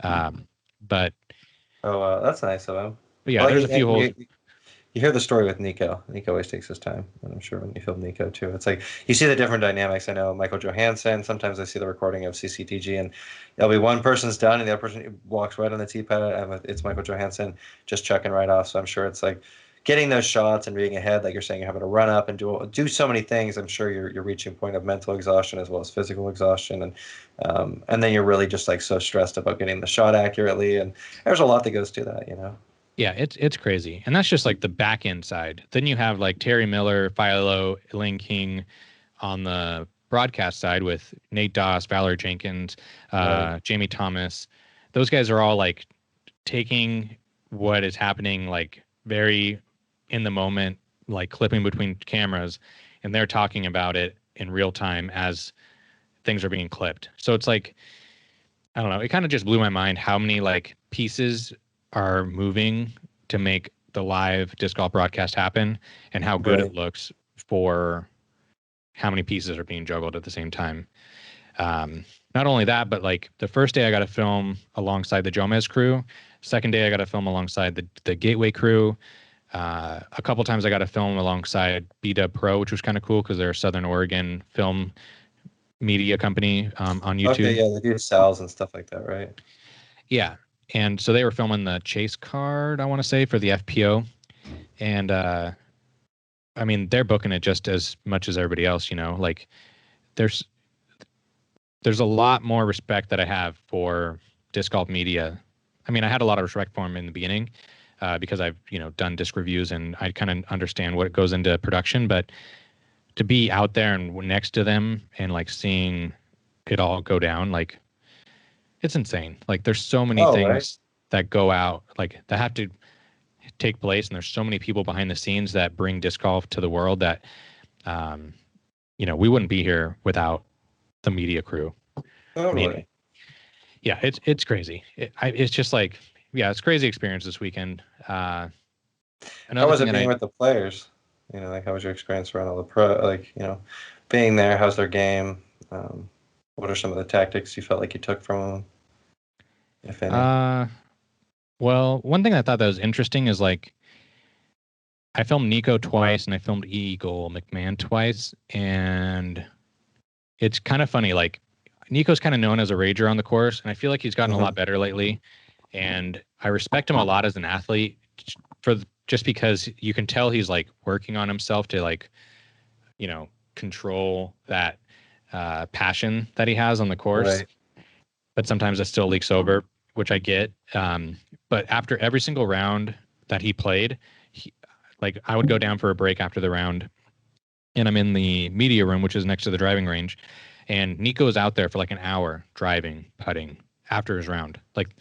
But that's nice of him. But yeah, there's a few holes. You hear the story with Nico. Nico always takes his time, and I'm sure when you film Nico too, it's like you see the different dynamics. I know Michael Johansson. Sometimes I see the recording of CCTG, and it'll be one person's done, and the other person walks right on the tee pad. It's Michael Johansson just chucking right off. So I'm sure it's like getting those shots and being ahead, like you're saying, you're having to run up and do so many things. I'm sure you're reaching a point of mental exhaustion as well as physical exhaustion, and then you're really just like so stressed about getting the shot accurately. And there's a lot that goes to that, Yeah, it's crazy. And that's just like the back end side. Then you have like Terry Miller, Philo, Elaine King on the broadcast side with Nate Doss, Valerie Jenkins, Jamie Thomas. Those guys are all like taking what is happening like very in the moment, like clipping between cameras, and they're talking about it in real time as things are being clipped. So it's like, I don't know, it kind of just blew my mind how many like pieces are moving to make the live disc golf broadcast happen, and how good it looks for how many pieces are being juggled at the same time. Not only that, but like the first day I got to film alongside the Jomez crew. Second day I got to film alongside the Gateway crew. A couple times I got to film alongside B-Dub Pro, which was kind of cool because they're a Southern Oregon film media company on YouTube. Okay, yeah, they do sales and stuff like that, right? Yeah. And so they were filming the chase card, I want to say, for the FPO. And I mean, they're booking it just as much as everybody else, like there's a lot more respect that I have for disc golf media. I mean, I had a lot of respect for them in the beginning because I've, done disc reviews and I kind of understand what goes into production, but to be out there and next to them and like seeing it all go down, like, it's insane. Like there's so many things that go out, like that have to take place. And there's so many people behind the scenes that bring disc golf to the world that, we wouldn't be here without the media crew. Totally. I mean, yeah, it's crazy. It's just like, it's a crazy experience this weekend. How was it being with the players? Like how was your experience around all the pro, like, being there? How's their game? What are some of the tactics you felt like you took from them, if any? Well, one thing I thought that was interesting is like I filmed Nico twice and I filmed Eagle McMahon twice, and it's kind of funny. Like Nico's kind of known as a rager on the course, and I feel like he's gotten a lot better lately. And I respect him a lot as an athlete just because you can tell he's like working on himself to like, control that passion that he has on the course. Right. But sometimes it still leaks over, which I get. But after every single round that he played, like I would go down for a break after the round, and I'm in the media room, which is next to the driving range, and Nico's out there for like an hour driving, putting after his round. Like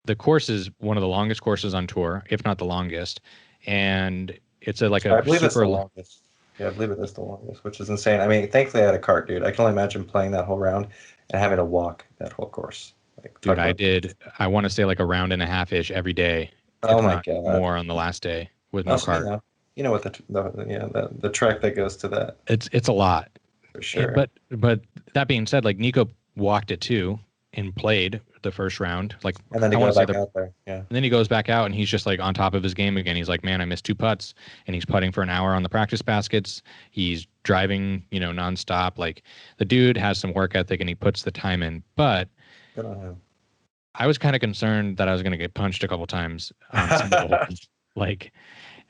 the course is one of the longest courses on tour, if not the longest, and it's I believe it's the longest. Yeah, I believe it is the longest, which is insane. I mean, thankfully I had a cart, dude. I can only imagine playing that whole round and having to walk that whole course. Dude, I want to say like a round and a half-ish every day. Oh my God. More on the last day with no cart. You know what the trek that goes to that. It's a lot. For sure. But that being said, like Nico walked it too and played the first round. Like, and then he goes back out there. Yeah. And then he goes back out and he's just like on top of his game again. He's like, man, I missed 2 putts, and he's putting for an hour on the practice baskets. He's driving, nonstop. Like the dude has some work ethic and he puts the time in. But good on him. I was kind of concerned that I was going to get punched a couple times on some of the holes. Like,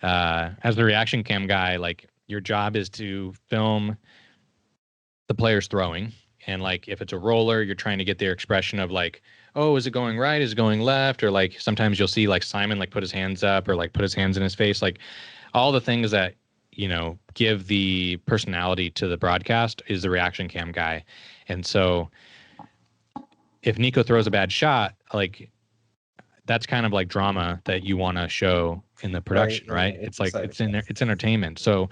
as the reaction cam guy, like your job is to film the players throwing. And like, if it's a roller, you're trying to get their expression of like, oh, is it going right? Is it going left? Or like, sometimes you'll see like Simon, like put his hands up or like put his hands in his face, like all the things that give the personality to the broadcast is the reaction cam guy. And so if Nico throws a bad shot, like that's kind of like drama that you want to show in the production, right? It's like it's in there, it's entertainment. So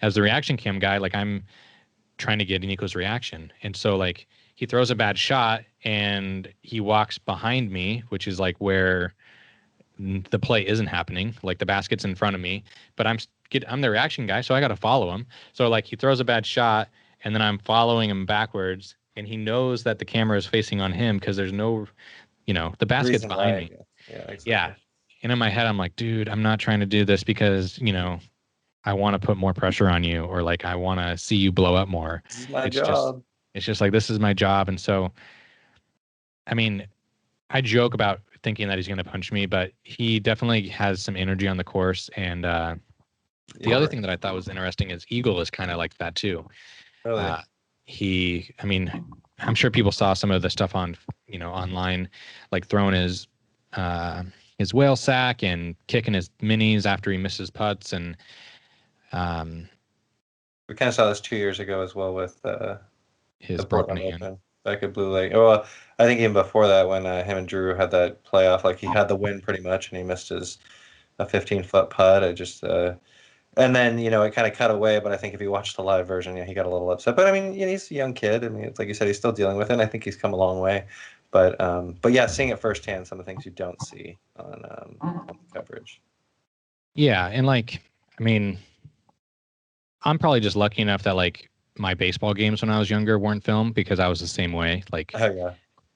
as the reaction cam guy, like I'm trying to get Nico's reaction. And so like he throws a bad shot and he walks behind me, which is like where the play isn't happening. Like the basket's in front of me, but I'm the reaction guy, so I got to follow him. So like he throws a bad shot and then I'm following him backwards, and he knows that the camera is facing on him because there's no, the basket's behind me. Yeah, exactly. Yeah. And in my head, I'm like, dude, I'm not trying to do this because, I want to put more pressure on you, or like I want to see you blow up more. This is my job. It's just like, this is my job. And so, I mean, I joke about thinking that he's going to punch me, but he definitely has some energy on the course. And the other thing that I thought was interesting is Eagle is kind of like that too. Really? I'm sure people saw some of the stuff on, online, like throwing his whale sack and kicking his minis after he misses putts. And we kind of saw this 2 years ago as well with his broken hand back at Blue Lake. Well, I think even before that, when him and Drew had that playoff, like he had the win pretty much, and he missed a 15-foot putt. I just and then it kind of cut away. But I think if you watch the live version, he got a little upset. But I mean, he's a young kid. I mean, it's like you said, he's still dealing with it. And I think he's come a long way. But yeah, seeing it firsthand, some of the things you don't see on coverage. Yeah, and like, I mean, I'm probably just lucky enough that like my baseball games when I was younger weren't filmed, because I was the same way. Like,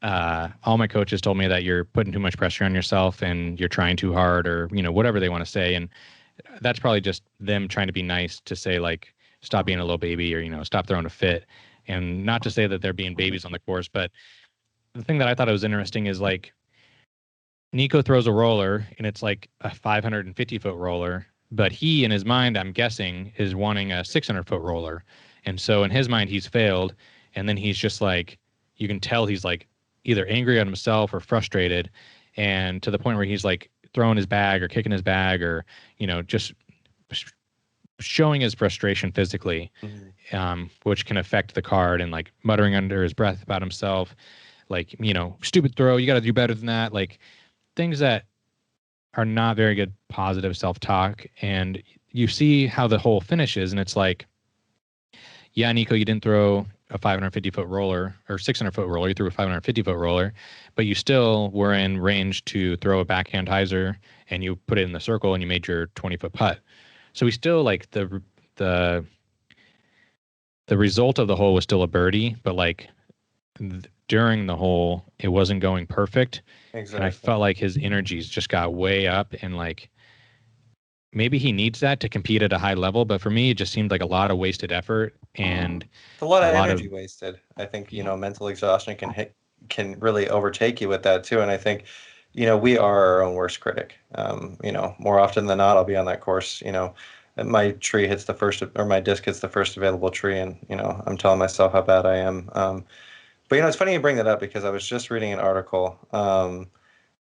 all my coaches told me that you're putting too much pressure on yourself and you're trying too hard, or whatever they want to say. And that's probably just them trying to be nice, to say like, stop being a little baby, or stop throwing a fit. And not to say that they're being babies on the course, but the thing that I thought was interesting is like Nico throws a roller and it's like a 550-foot roller, but he, in his mind, I'm guessing, is wanting a 600-foot roller. And so in his mind, he's failed. And then he's just like, you can tell he's like either angry at himself or frustrated. And to the point where he's like throwing his bag or kicking his bag, or, just showing his frustration physically, which can affect the card, and like muttering under his breath about himself, like, stupid throw, you got to do better than that. Like things that are not very good positive self-talk. And you see how the whole finishes, and it's like, yeah, Nico, you didn't throw a 550-foot roller or 600-foot roller. You threw a 550-foot roller, but you still were in range to throw a backhand hyzer, and you put it in the circle and you made your 20-foot putt. So we still, like, the result of the hole was still a birdie, but like during the hole, it wasn't going perfect. Exactly. And I felt like his energies just got way up, and like, maybe he needs that to compete at a high level, but for me, it just seemed like a lot of wasted effort, and it's a lot of energy wasted. I think, mental exhaustion can really overtake you with that too. And I think, we are our own worst critic. More often than not, I'll be on that course, my tree hits the first, or my disc hits the first available tree, and, I'm telling myself how bad I am. But, it's funny you bring that up, because I was just reading an article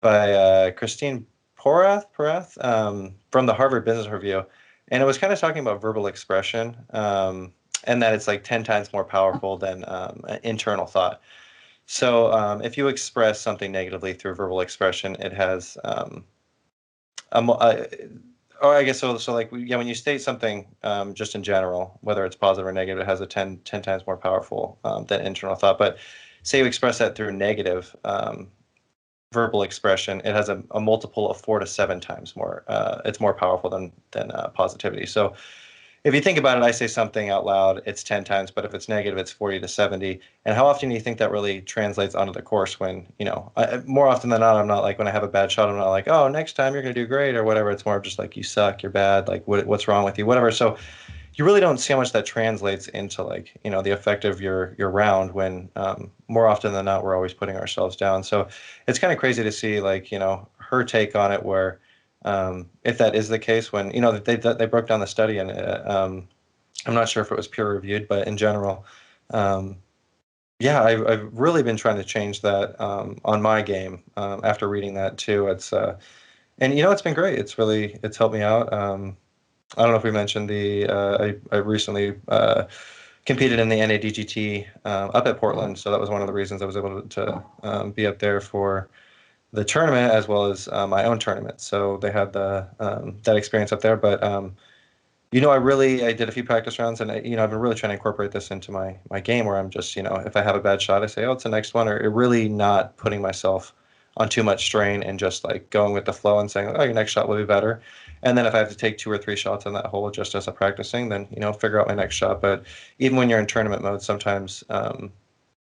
by Christine Porath, from the Harvard Business Review, and it was kind of talking about verbal expression, and that it's like 10 times more powerful than internal thought. So if you express something negatively through verbal expression, it has, or I guess so like, when you state something just in general, whether it's positive or negative, it has a 10 times more powerful than internal thought. But say you express that through negative verbal expression, it has a multiple of 4 to 7 times more. It's more powerful than positivity. So if you think about it, I say something out loud, it's 10 times, but if it's negative, it's 40 to 70. And how often do you think that really translates onto the course? When, more often than not, I'm not like, when I have a bad shot, I'm not like, oh, next time you're going to do great or whatever. It's more just like, you suck, you're bad, like what's wrong with you, whatever. So you really don't see how much that translates into like, the effect of your round, when more often than not, we're always putting ourselves down. So it's kind of crazy to see like, her take on it, where if that is the case, when, they broke down the study, and I'm not sure if it was peer reviewed, but in general, yeah, I've really been trying to change that on my game after reading that too. It's and it's been great. It's helped me out. I don't know if we mentioned I recently competed in the NADGT up at Portland, so that was one of the reasons I was able to be up there for the tournament as well as my own tournament. So they had that experience up there. But I did a few practice rounds, and I've been really trying to incorporate this into my game, where I'm just, if I have a bad shot, I say, oh, it's the next one, or really not putting myself on too much strain and just like going with the flow and saying, oh, your next shot will be better. And then if I have to take 2 or 3 shots on that hole just as a practicing, then figure out my next shot. But even when you're in tournament mode, sometimes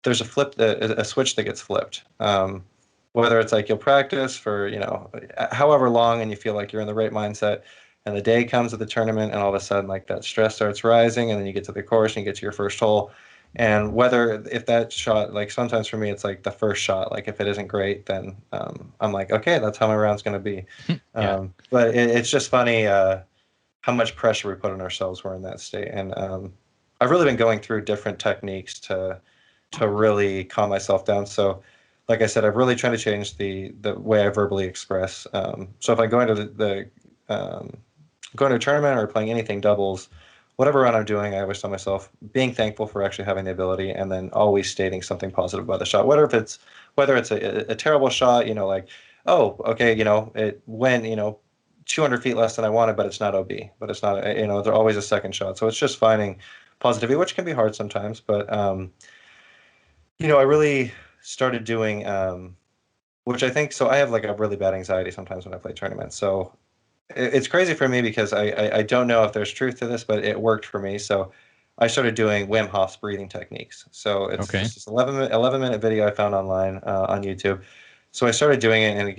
there's a switch that gets flipped. Whether it's like you'll practice for however long, and you feel like you're in the right mindset, and the day comes of the tournament, and all of a sudden like that stress starts rising, and then you get to the course and you get to your first hole, and if that shot, like sometimes for me it's like the first shot, like if it isn't great, then I'm like, okay, that's how my round's going to be. Yeah. But it's just funny how much pressure we put on ourselves when we're in that state. And I've really been going through different techniques to really calm myself down. So like I said, I've really tried to change the way I verbally express. So if I go into going to a tournament or playing anything doubles, whatever round I'm doing, I always tell myself being thankful for actually having the ability, and then always stating something positive about the shot. Whether it's a terrible shot, like, oh, okay, it went, 200 feet less than I wanted, but it's not OB. But it's not, there's always a second shot. So it's just finding positivity, which can be hard sometimes. But I really started doing, which I think, so I have like a really bad anxiety sometimes when I play tournaments. So it's crazy for me because I don't know if there's truth to this, but it worked for me. So I started doing Wim Hof's breathing techniques. So it's Okay. just this 11-minute video I found online on YouTube. So I started doing it, and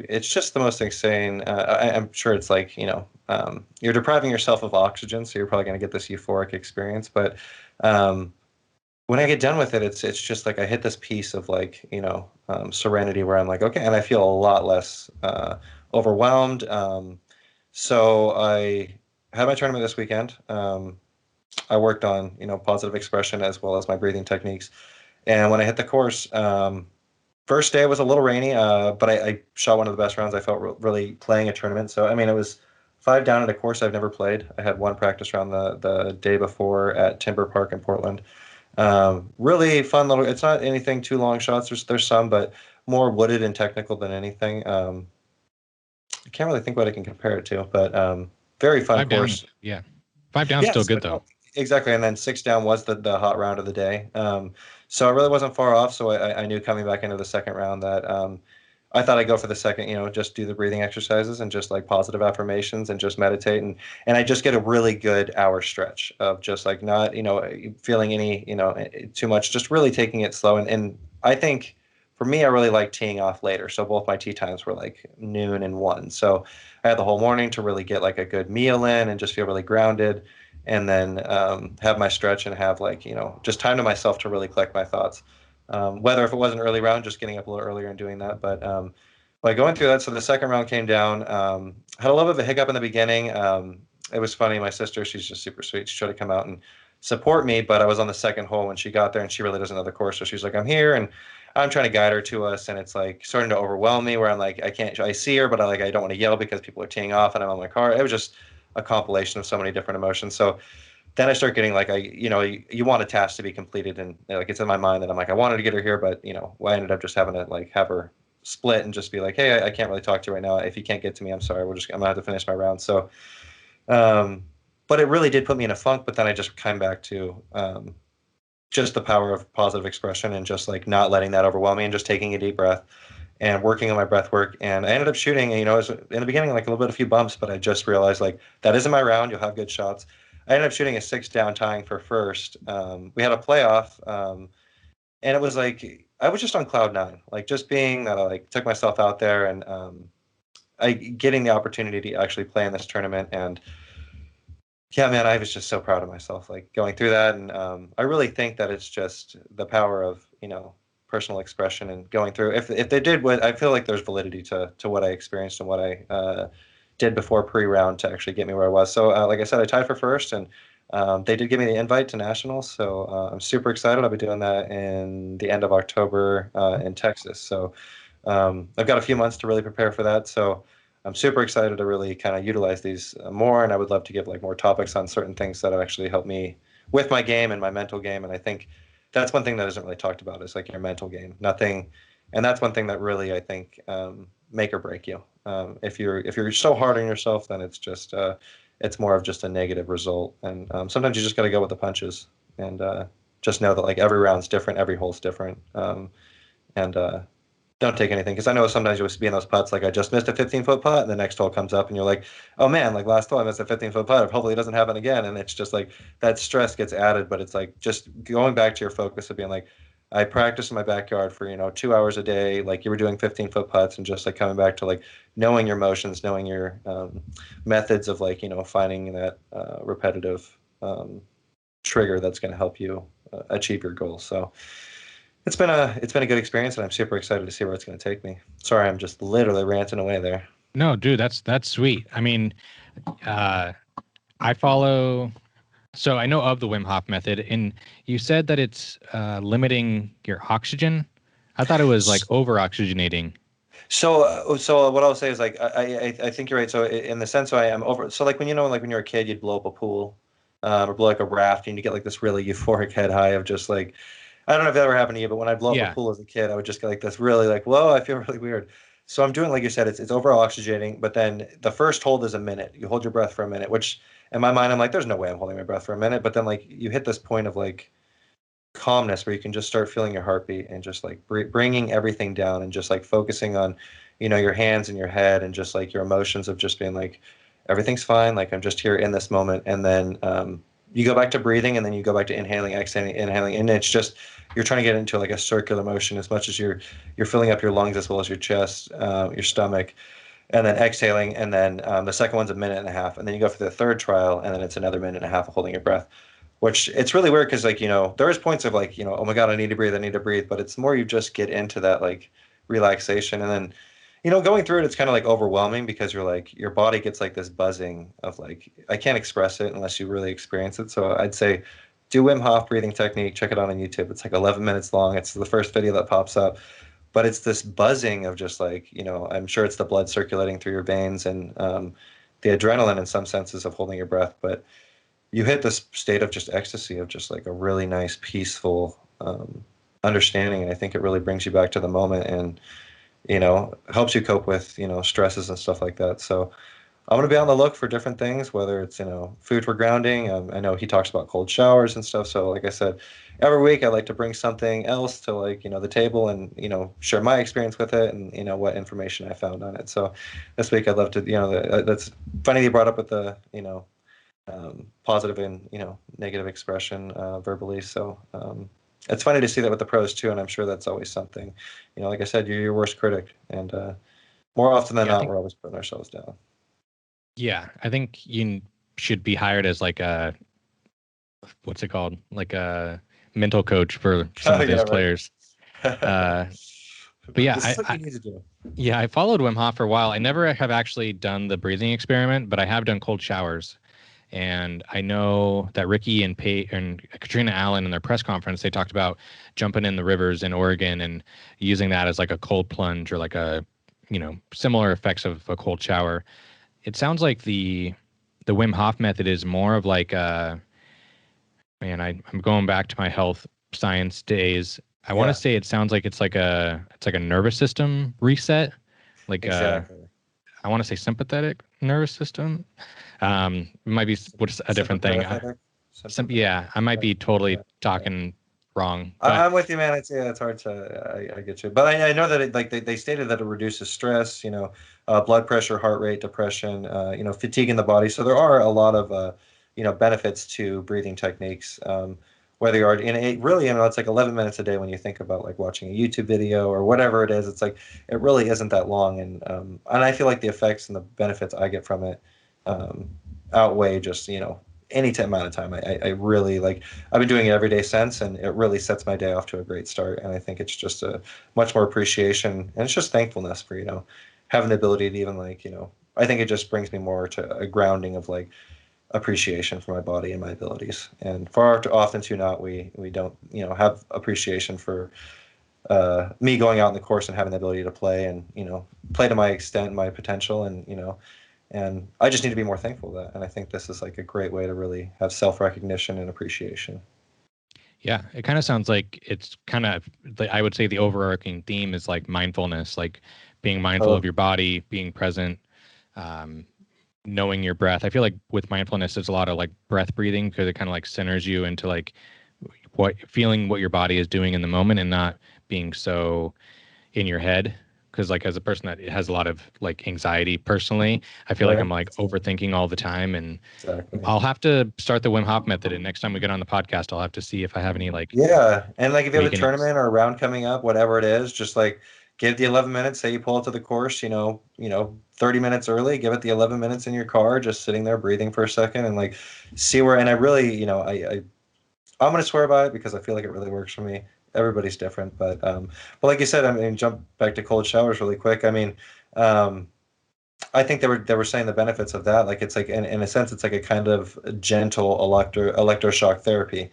it's just the most insane. I'm sure it's like, you're depriving yourself of oxygen, so you're probably going to get this euphoric experience. But um, when I get done with it, it's just like I hit this piece of like, serenity, where I'm like, okay, and I feel a lot less overwhelmed. So I had my tournament this weekend. I worked on, positive expression as well as my breathing techniques. And when I hit the course, first day was a little rainy, but I shot one of the best rounds I felt really playing a tournament. So, I mean, it was 5 down at a course I've never played. I had one practice round the day before at Timber Park in Portland. Really fun little, it's not anything too long shots. There's some, but more wooded and technical than anything. I can't really think what I can compare it to, but very fun 5 down. course. Yeah. 5 down Yeah, still so good though. exactly. And then 6 down was the hot round of the day. So I really wasn't far off. So I knew coming back into the second round that I thought I'd go for the second, just do the breathing exercises and just like positive affirmations and just meditate. And I just get a really good hour stretch of just like not, feeling any, too much, just really taking it slow. And I think for me, I really like teeing off later. So both my tee times were like noon and 1. So I had the whole morning to really get like a good meal in and just feel really grounded, and then have my stretch and have like, just time to myself to really collect my thoughts. Whether if it was an early round, just getting up a little earlier and doing that. But by going through that, so the second round came down. Had a little bit of a hiccup in the beginning. It was funny. My sister, she's just super sweet. She tried to come out and support me, but I was on the second hole when she got there, and she really doesn't know the course. So she's like, I'm here, and I'm trying to guide her to us, and it's like starting to overwhelm me, where I'm like, I can't. I see her, but I don't want to yell because people are teeing off, and I'm on my car. It was just a compilation of so many different emotions. So then I start getting like, you want a task to be completed, and like it's in my mind that I'm like, I wanted to get her here, but I ended up just having to like have her split and just be like, hey, I can't really talk to you right now. If you can't get to me, I'm sorry. I'm gonna have to finish my round. So, but it really did put me in a funk. But then I just came back to just the power of positive expression and just like not letting that overwhelm me and just taking a deep breath and working on my breath work. And I ended up shooting, it was in the beginning, like a few bumps, but I just realized like that isn't my round. You'll have good shots. I ended up shooting a 6 down, tying for first. We had a playoff, and it was like I was just on cloud 9, like just being that I like took myself out there, and I getting the opportunity to actually play in this tournament. And yeah, man, I was just so proud of myself, like going through that. And I really think that it's just the power of personal expression and going through. If they did what I feel like, there's validity to what I experienced and what I did before pre-round to actually get me where I was. So like I said, I tied for first, and they did give me the invite to nationals. So I'm super excited. I'll be doing that in the end of October in Texas. So I've got a few months to really prepare for that. So I'm super excited to really kind of utilize these more, and I would love to give like more topics on certain things that have actually helped me with my game and my mental game. And I think that's one thing that isn't really talked about is like your mental game. Nothing, and that's one thing that really I think make or break you. If you're so hard on yourself, then it's more of just a negative result. And sometimes you just got to go with the punches and just know that like every round's different, every hole's different, and don't take anything, because I know sometimes you'll be in those putts like I just missed a 15-foot putt and the next hole comes up and you're like, oh man, like last hole I missed a 15-foot putt, hopefully it doesn't happen again. And it's just like that stress gets added. But it's like just going back to your focus of being like, I practice in my backyard for 2 hours a day, like you were doing 15-foot putts, and just like coming back to like knowing your motions, knowing your methods of like finding that repetitive trigger that's going to help you achieve your goals. So it's been a good experience, and I'm super excited to see where it's going to take me. Sorry, I'm just literally ranting away there. No, dude, that's sweet. I mean, I follow. So I know of the Wim Hof method, and you said that it's limiting your oxygen. I thought it was like over oxygenating. So what I'll say is like I think you're right. So in the sense, I am over. So like like when you're a kid, you'd blow up a pool, or blow like a raft, and you get like this really euphoric head high of just like, I don't know if that ever happened to you, but when I blow up a pool as a kid, I would just get like this really like, whoa, I feel really weird. So I'm doing, like you said, it's over oxygenating, but then the first hold is a minute. You hold your breath for a minute, which in my mind, I'm like, there's no way I'm holding my breath for a minute. But then like you hit this point of like calmness where you can just start feeling your heartbeat and just like bringing everything down and just like focusing on, your hands and your head and just like your emotions of just being like, everything's fine. Like I'm just here in this moment. And then you go back to breathing, and then you go back to inhaling, exhaling, inhaling. And it's just, you're trying to get into like a circular motion as much as you're filling up your lungs as well as your chest, your stomach, and then exhaling. And then the second one's a minute and a half. And then you go for the third trial, and then it's another minute and a half of holding your breath, which it's really weird because like there is points of like oh my god, I need to breathe, but it's more you just get into that like relaxation. And then going through it, it's kind of like overwhelming because you're like your body gets like this buzzing of like, I can't express it unless you really experience it. So I'd say do Wim Hof breathing technique, check it out on YouTube. It's like 11 minutes long. It's the first video that pops up, but it's this buzzing of just like I'm sure it's the blood circulating through your veins and the adrenaline in some senses of holding your breath. But you hit this state of just ecstasy of just like a really nice, peaceful understanding. And I think it really brings you back to the moment and, helps you cope with, stresses and stuff like that. So I'm going to be on the look for different things, whether it's, food for grounding. I know he talks about cold showers and stuff. So like I said, every week I like to bring something else to like, the table and, share my experience with it and, what information I found on it. So this week I'd love to, that's funny you brought up with the, positive and negative expression verbally. So it's funny to see that with the pros too, and I'm sure that's always something. Like I said, you're your worst critic, and more often than not, we're always putting ourselves down. Yeah, I think you should be hired as like a, what's it called, like a mental coach for some of those players. But yeah, this is what you need to do. Yeah, I followed Wim Hof for a while. I never have actually done the breathing experiment, but I have done cold showers. And I know that Ricky and Katrina Allen in their press conference, they talked about jumping in the rivers in Oregon and using that as like a cold plunge or like a, similar effects of a cold shower. It sounds like the Wim Hof method is more of like I'm going back to my health science days. I want to say it sounds like it's like a nervous system reset, like exactly. I want to say sympathetic nervous system. It might be what's a different thing. I might be totally talking wrong. I'm with you, man. It's hard to. I get you, but I know that they stated that it reduces stress, blood pressure, heart rate, depression, fatigue in the body. So there are a lot of benefits to breathing techniques. Whether you are in it really, it's like 11 minutes a day when you think about like watching a YouTube video or whatever it is. It's like it really isn't that long, and I feel like the effects and the benefits I get from it outweigh just any amount of time. I really like. I've been doing it every day since, and it really sets my day off to a great start. And I think it's just a much more appreciation, and it's just thankfulness for having the ability to even I think it just brings me more to a grounding of like appreciation for my body and my abilities. And far too often too not we don't have appreciation for me going out in the course and having the ability to play and, play to my extent, my potential, and, and I just need to be more thankful for that. And I think this is like a great way to really have self-recognition and appreciation. Yeah, it kind of sounds like it's kind of, I would say the overarching theme is like mindfulness, like being mindful of your body, being present, knowing your breath. I feel like with mindfulness, there's a lot of like breath breathing because it kind of like centers you into like feeling what your body is doing in the moment and not being so in your head. Because like as a person that has a lot of like anxiety personally, I feel like I'm like overthinking all the time, and I'll have to start the Wim Hof method. And next time we get on the podcast, I'll have to see if I have any like and like if you have a tournament or a round coming up, whatever it is, just like give the 11 minutes. Say you pull it to the course, 30 minutes early. Give it the 11 minutes in your car, just sitting there breathing for a second, and like see where. And I really, I'm going to swear by it because I feel like it really works for me. Everybody's different, but like you said, I mean, jump back to cold showers really quick. I mean, I think they were saying the benefits of that. Like it's like in a sense, it's like a kind of gentle electroshock therapy.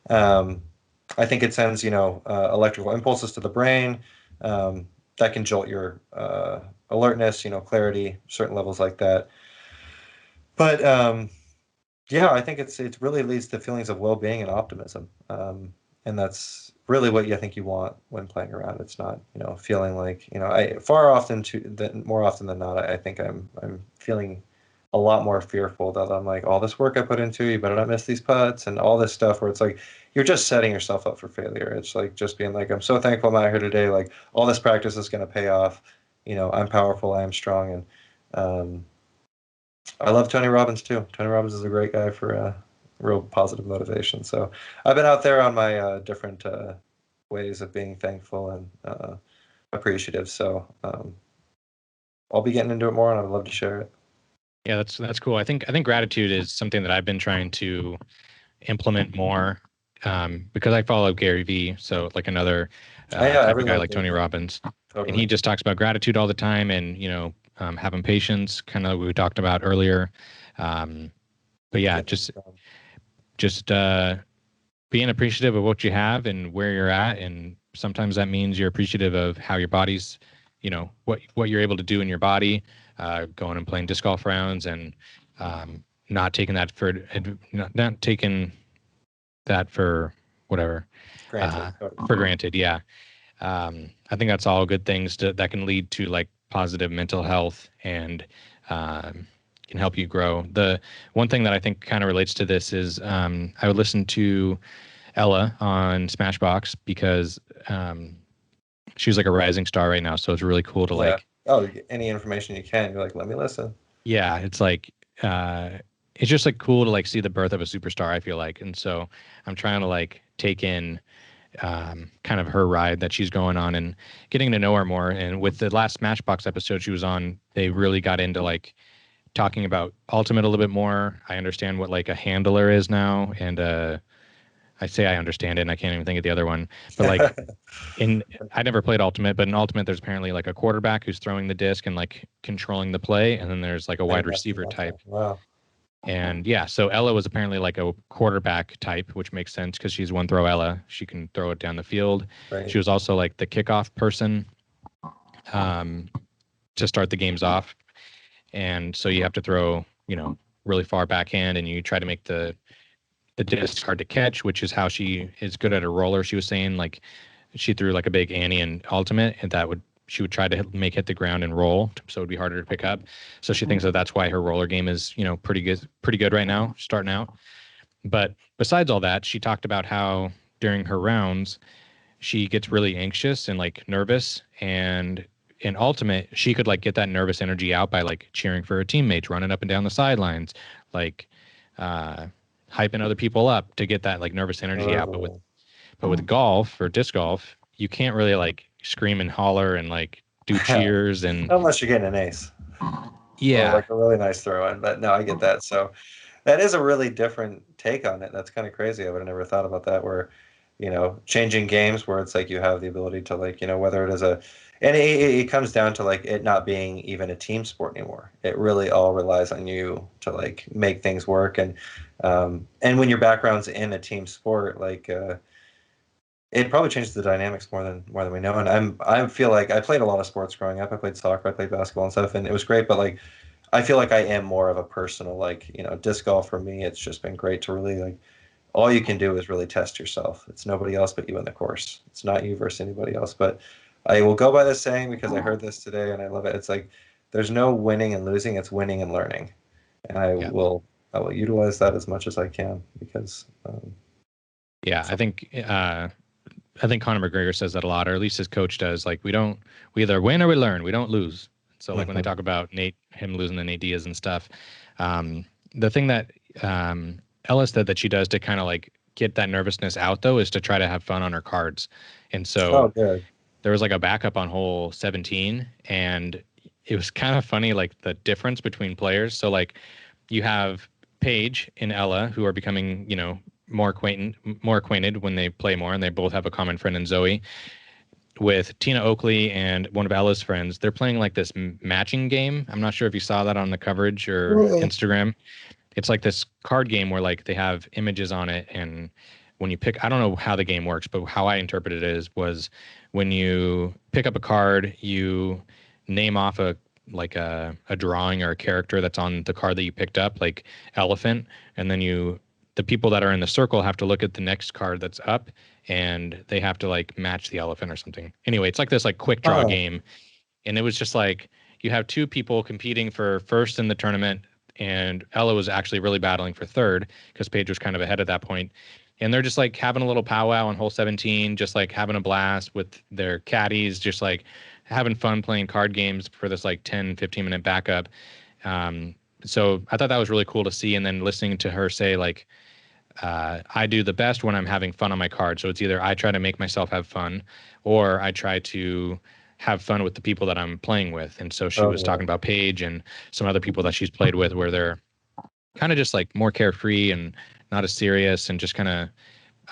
I think it sends electrical impulses to the brain that can jolt your alertness, clarity, certain levels like that. But yeah, I think it really leads to feelings of well-being and optimism, and that's really what I think you want when playing around. It's not feeling like more often than not, I think I'm feeling a lot more fearful that I'm like, all this work I put into, you better not miss these putts and all this stuff where it's like you're just setting yourself up for failure. It's like just being like, I'm so thankful I'm out here today. Like all this practice is going to pay off. I'm powerful. I am strong, and I love Tony Robbins too. Tony Robbins is a great guy for real positive motivation. So I've been out there on my different ways of being thankful and appreciative. So I'll be getting into it more, and I'd love to share it. Yeah, that's cool. I think gratitude is something that I've been trying to implement more because I follow Gary Vee, so like another type of guy like Tony Robbins, and he just talks about gratitude all the time, and having patience, kind of we talked about earlier. But yeah, just being appreciative of what you have and where you're at, and sometimes that means you're appreciative of how your body's, what you're able to do in your body, going and playing disc golf rounds, and not taking that not taking that for whatever for granted. Yeah. I think that's all good things that can lead to like positive mental health and can help you grow. The one thing that I think kind of relates to this is I would listen to Ella on Smashbox because she's like a rising star right now. So it's really cool to like, any information you can, you're like, let me listen. Yeah. It's like, it's just like cool to like see the birth of a superstar, I feel like. And so I'm trying to like take in kind of her ride that she's going on and getting to know her more. And with the last Smashbox episode she was on, they really got into like talking about Ultimate a little bit more. I understand what like a handler is now, and I say I understand it, and I can't even think of the other one. But like I never played Ultimate, but in Ultimate there's apparently like a quarterback who's throwing the disc and like controlling the play, and then there's like a wide receiver type. Wow. And yeah, so Ella was apparently like a quarterback type, which makes sense because she's one throw Ella. She can throw it down the field. Right. She was also like the kickoff person to start the games off. And so you have to throw, really far backhand, and you try to make the disc hard to catch, which is how she is good at a roller. She was saying like she threw like a big Annie in Ultimate, and she would try to hit the ground and roll, so it'd be harder to pick up. So she thinks that's why her roller game is, pretty good right now, starting out. But besides all that, she talked about how during her rounds, she gets really anxious and like nervous. And in Ultimate, she could like get that nervous energy out by like cheering for her teammates, running up and down the sidelines, like hyping other people up to get that like nervous energy out. But with golf or disc golf, you can't really like scream and holler and like do cheers and unless you're getting an ace. Yeah. Or like a really nice throw in. But no, I get that. So that is a really different take on it. That's kind of crazy. I would have never thought about that, where, changing games where it's like you have the ability to like, whether it is and it comes down to like it not being even a team sport anymore. It really all relies on you to like make things work. And when your background's in a team sport, like it probably changes the dynamics more than we know. And I feel like I played a lot of sports growing up. I played soccer, I played basketball and stuff, and it was great. But like, I feel like I am more of a personal, like, disc golf for me. It's just been great to really like, all you can do is really test yourself. It's nobody else but you in the course. It's not you versus anybody else. But I will go by this saying because I heard this today and I love it. It's like there's no winning and losing. It's winning and learning. And Yeah. I will utilize that as much as I can because Yeah, I think Conor McGregor says that a lot, or at least his coach does. Like we either win or we learn. We don't lose. So like when they mhm. talk about him losing to Nate Diaz and stuff, the thing that Ellis said that she does to kind of like get that nervousness out though is to try to have fun on her cards. And Oh, so good. there was like a backup on hole 17, and it was kind of funny like the difference between players. So like you have Paige and Ella who are becoming, more acquainted when they play more, and they both have a common friend in Zoe. With Tina Oakley and one of Ella's friends, they're playing like this matching game. I'm not sure if you saw that on the coverage or Yeah. Instagram. It's like this card game where like they have images on it, and when you pick, I don't know how the game works, but how I interpreted it was when you pick up a card, you name off a drawing or a character that's on the card that you picked up, like elephant, and then the people that are in the circle have to look at the next card that's up, and they have to like match the elephant or something. Anyway, it's like this like quick draw Oh, game, and it was just like you have two people competing for first in the tournament, and Ella was actually really battling for third because Paige was kind of ahead at that point. And they're just like having a little powwow on hole 17, just like having a blast with their caddies, just like having fun playing card games for this like 10-15 minute backup. Um, so I thought that was really cool to see. And then listening to her say like, I do the best when I'm having fun on my card. So it's either I try to make myself have fun, or I try to have fun with the people that I'm playing with. And so she was oh talking about Paige and some other people that she's played with, where they're kind of just like more carefree and not as serious, and just kind of,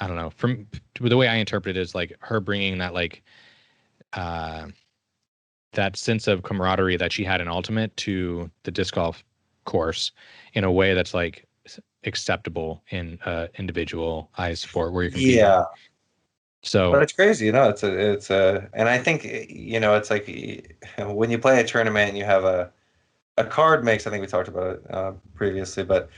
I don't know. From the way I interpret it is like her bringing that like uh, that sense of camaraderie that she had in Ultimate to the disc golf course in a way that's like acceptable in individualized sport where you're competing. yeah. So But it's crazy, and I think, it's like when you play a tournament and you have a card makes, I think we talked about it previously, but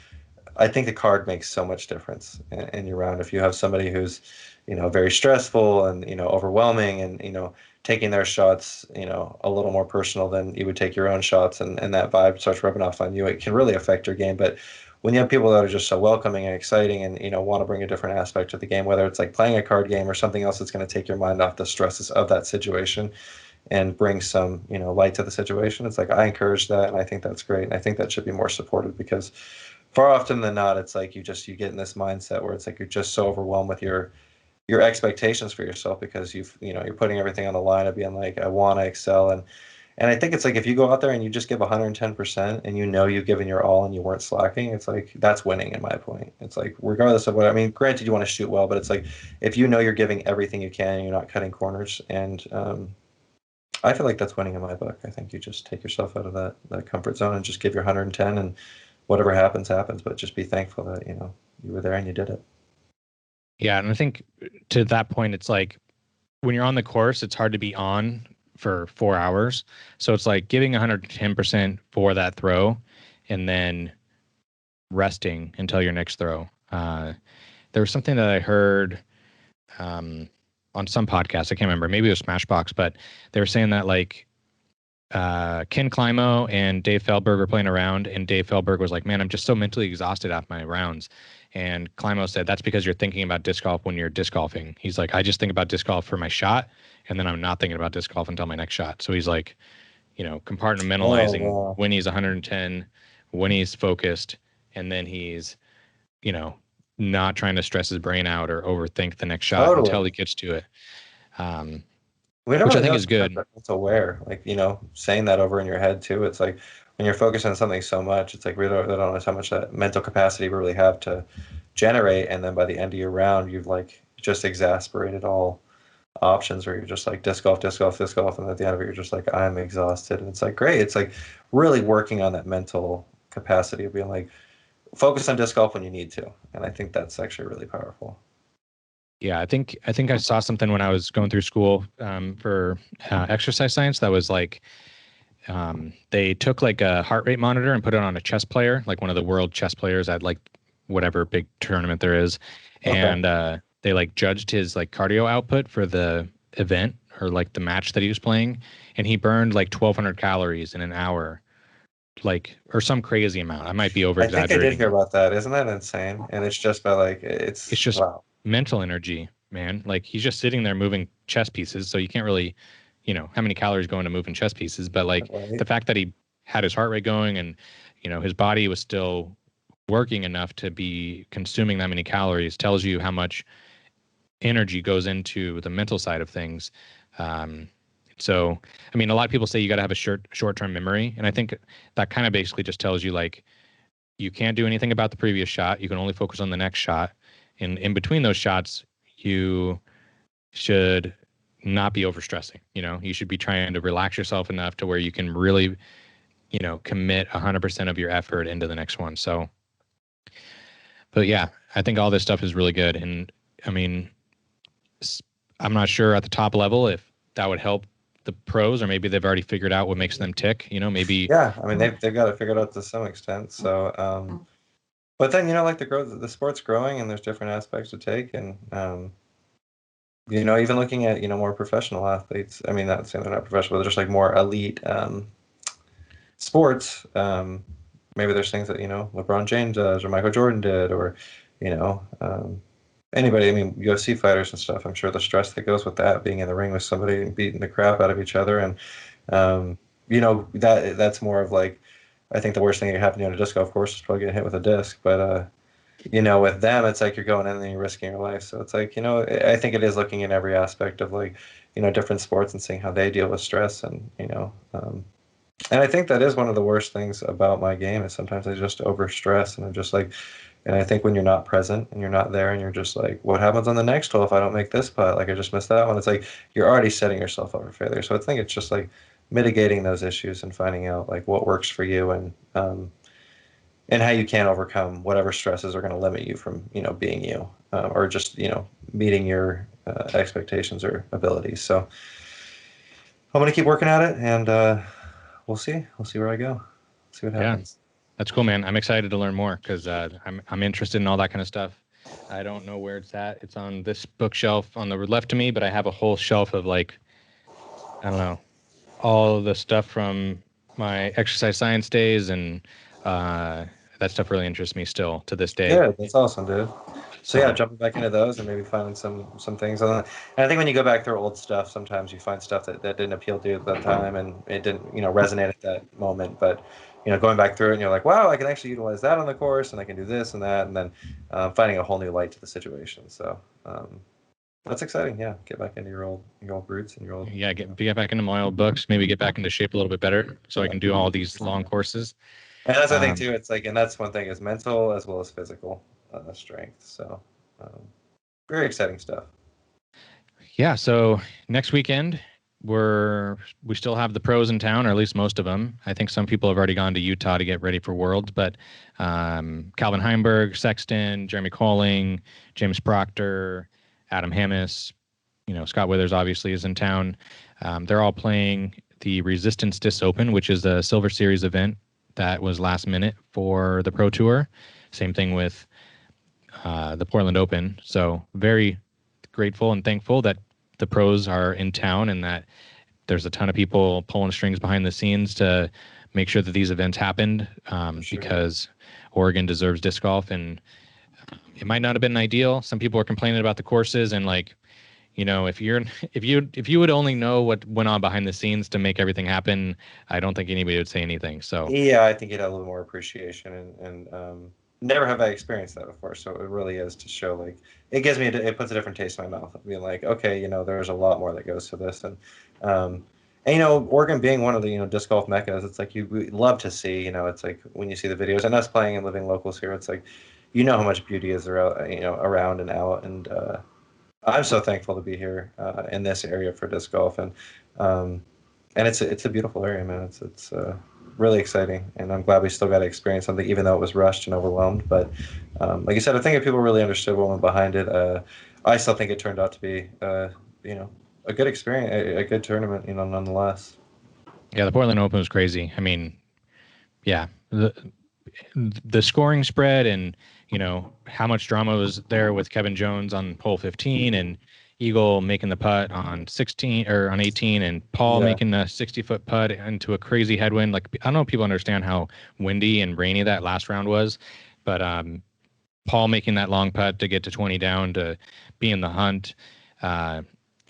I think the card makes so much difference in your round. If you have somebody who's, very stressful and, overwhelming and, taking their shots, a little more personal than you would take your own shots, and that vibe starts rubbing off on you, it can really affect your game. But when you have people that are just so welcoming and exciting and, want to bring a different aspect to the game, whether it's like playing a card game or something else that's going to take your mind off the stresses of that situation and bring some, light to the situation, it's like I encourage that, and I think that's great. And I think that should be more supported because far often than not, it's like you get in this mindset where it's like you're just so overwhelmed with your expectations for yourself because you're putting everything on the line of being like, I want to excel. And I think it's like if you go out there and you just give 110% and you've given your all and you weren't slacking, it's like that's winning in my point. It's like regardless of what, I mean, granted you want to shoot well, but it's like if you're giving everything you can and you're not cutting corners, and I feel like that's winning in my book. I think you just take yourself out of that comfort zone and just give your 110, and whatever happens, happens. But just be thankful that, you were there and you did it. yeah, and I think to that point, it's like when you're on the course, it's hard to be on for 4 hours. So it's like giving 110% for that throw, and then resting until your next throw. There was something that I heard on some podcast. I can't remember. Maybe it was Smashbox, but they were saying that like Ken Climo and Dave Feldberg were playing around, and Dave Feldberg was like, "Man, I'm just so mentally exhausted after my rounds." And Climo said, "That's because you're thinking about disc golf when you're disc golfing." He's like, "I just think about disc golf for my shot, and then I'm not thinking about disc golf until my next shot." So he's like, Oh, compartmentalizing wow. when he's 110, when he's focused, and then he's, you know, not trying to stress his brain out or overthink the next shot until he Totally. gets to it, um, We don't which I really think know is if you have good. that mental aware, like, saying that over in your head too. It's like when you're focused on something so much, it's like we don't know how much that mental capacity we really have to generate. And then by the end of your round, you've like just exasperated all options where you're just like disc golf, disc golf, disc golf. And at the end of it, you're just like, I'm exhausted. And it's like, great. It's like really working on that mental capacity of being like, focus on disc golf when you need to. And I think that's actually really powerful. Yeah, I think I saw something when I was going through school for exercise science that was like they took like a heart rate monitor and put it on a chess player, like one of the world chess players at like whatever big tournament there is, Okay. and they like judged his like cardio output for the event or like the match that he was playing, and he burned like 1,200 calories in an hour, like or some crazy amount. I might be over I think I did exaggerating. hear about that. Isn't that insane? And it's just by like It's it's just wow. mental energy, man. Like he's just sitting there moving chess pieces, so you can't really, how many calories go into moving chess pieces. But like Right? the fact that he had his heart rate going and, his body was still working enough to be consuming that many calories tells you how much energy goes into the mental side of things. Um, so, I mean, a lot of people say you got to have a short-term memory, and I think that kind of basically just tells you like you can't do anything about the previous shot. You can only focus on the next shot. And in between those shots, you should not be overstressing. You should be trying to relax yourself enough to where you can really, commit 100% of your effort into the next one. So, but yeah, I think all this stuff is really good. And I mean, I'm not sure at the top level if that would help the pros, or maybe they've already figured out what makes them tick. Maybe. Yeah, I mean they've got it figured out to some extent. So but then like the sport's growing and there's different aspects to take and even looking at more professional athletes. I mean, not saying they're not professional, but they're just like more elite sports. Maybe there's things that LeBron James does or Michael Jordan did or you know anybody. I mean, UFC fighters and stuff. I'm sure the stress that goes with that, being in the ring with somebody and beating the crap out of each other, and that's more of like, I think the worst thing that could happen to you on a disc golf course is probably getting hit with a disc. But with them, it's like you're going in and you're risking your life. So it's like, I think it is looking in every aspect of like, different sports and seeing how they deal with stress and I think that is one of the worst things about my game is sometimes I just overstress and I'm just like, and I think when you're not present and you're not there and you're just like, what happens on the next hole if I don't make this putt? Like I just missed that one. It's like you're already setting yourself up for failure. So I think it's just like mitigating those issues and finding out like what works for you and how you can overcome whatever stresses are going to limit you from being you or just meeting your expectations or abilities. So I'm going to keep working at it and we'll see where I go, see what Yeah, happens. that's cool, man. I'm excited to learn more because I'm interested in all that kind of stuff. I don't know where it's at. It's on this bookshelf on the left of me, but I have a whole shelf of like, I don't know, all the stuff from my exercise science days, and uh, that stuff really interests me still to this day. Yeah, that's awesome, dude. So yeah, So jumping back into those and maybe finding some things on that. And I think when you go back through old stuff, sometimes you find stuff that didn't appeal to you at that time and it didn't, resonate at that moment. But going back through it and you're like, wow, I can actually utilize that on the course and I can do this and that, and then finding a whole new light to the situation. So that's exciting. Yeah, get back into your old roots and your old. yeah, get back into my old books, maybe get back into shape a little bit better so I can do all these long courses. And that's the thing Um, too. It's like, and that's one thing is mental as well as physical strength. So um, very exciting stuff. Yeah, so next weekend we still have the pros in town, or at least most of them. I think some people have already gone to Utah to get ready for Worlds, but Calvin Heimberg, Sexton, Jeremy Colling, James Proctor, Adam Hammis, Scott Withers obviously is in town. They're all playing the Resistance Disc Open, which is a Silver Series event that was last minute for the Pro Tour. Same thing with the Portland Open. So very grateful and thankful that the pros are in town and that there's a ton of people pulling strings behind the scenes to make sure that these events happened Sure. because Oregon deserves disc golf. And it might not have been ideal. Some people are complaining about the courses and like, if you would only know what went on behind the scenes to make everything happen, I don't think anybody would say anything. So Yeah, I think you'd have a little more appreciation and never have I experienced that before. So it really is to show like it puts a different taste in my mouth of being like, okay, there's a lot more that goes to this um, and Oregon being one of the disc golf meccas, it's like we love to see it's like when you see the videos and us playing and living locals here, it's like how much beauty is there out, around and out and I'm so thankful to be here in this area for disc golf um, and it's a beautiful area, man. It's really exciting, and I'm glad we still got to experience something, even though it was rushed and overwhelmed. But like I said, I think if people really understood what went behind it, I still think it turned out to be, a good experience, a good tournament, nonetheless. Yeah, the Portland Open was crazy. I mean, yeah, the scoring spread and how much drama was there with Kevin Jones on hole 15 and Eagle making the putt on 16 or on 18 and Paul making a 60-foot putt into a crazy headwind. Like, I don't know if people understand how windy and rainy that last round was, but Paul making that long putt to get to 20 down to be in the hunt.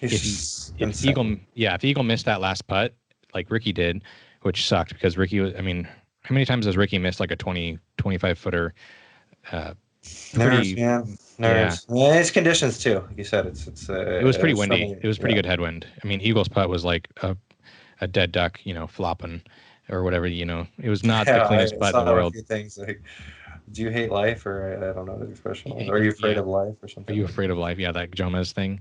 If Eagle missed that last putt like Ricky did, which sucked because Ricky was, I mean, how many times has Ricky missed like a 25 footer? Nerves, man. Nerves. Yeah, it's conditions too. Like you said, it was pretty windy. It was pretty good headwind. I mean, Eagle's putt was like a dead duck, flopping or whatever. It was not the cleanest putt in the world. A few things like, do you hate life, or I don't know the expression. Or are you afraid of life, or something? Are you afraid of life? Yeah, that Jomez thing.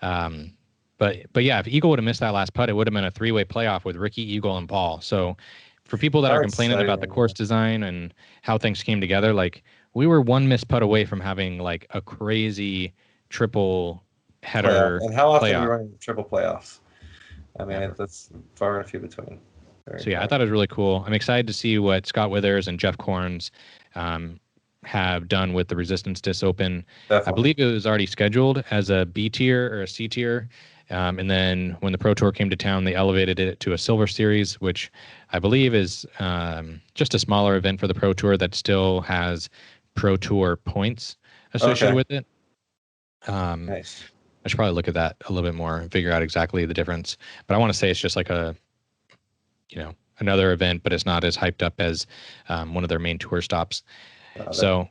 But yeah, if Eagle would have missed that last putt, it would have been a 3-way playoff with Ricky, Eagle, and Paul. So for people that are complaining about the course design and how things came together, like, we were one missed putt away from having like a crazy triple header playoff. And how often are you running triple playoffs? I mean, that's far and few between. I thought it was really cool. I'm excited to see what Scott Withers and Jeff Corns have done with the Resistance Disc Open. Definitely. I believe it was already scheduled as a B tier or a C tier. And then when the Pro Tour came to town, they elevated it to a Silver Series, which I believe is just a smaller event for the Pro Tour that still has Pro Tour points associated with it. Nice. I should probably look at that a little bit more and figure out exactly the difference. But I want to say it's just like another event, but it's not as hyped up as one of their main tour stops. So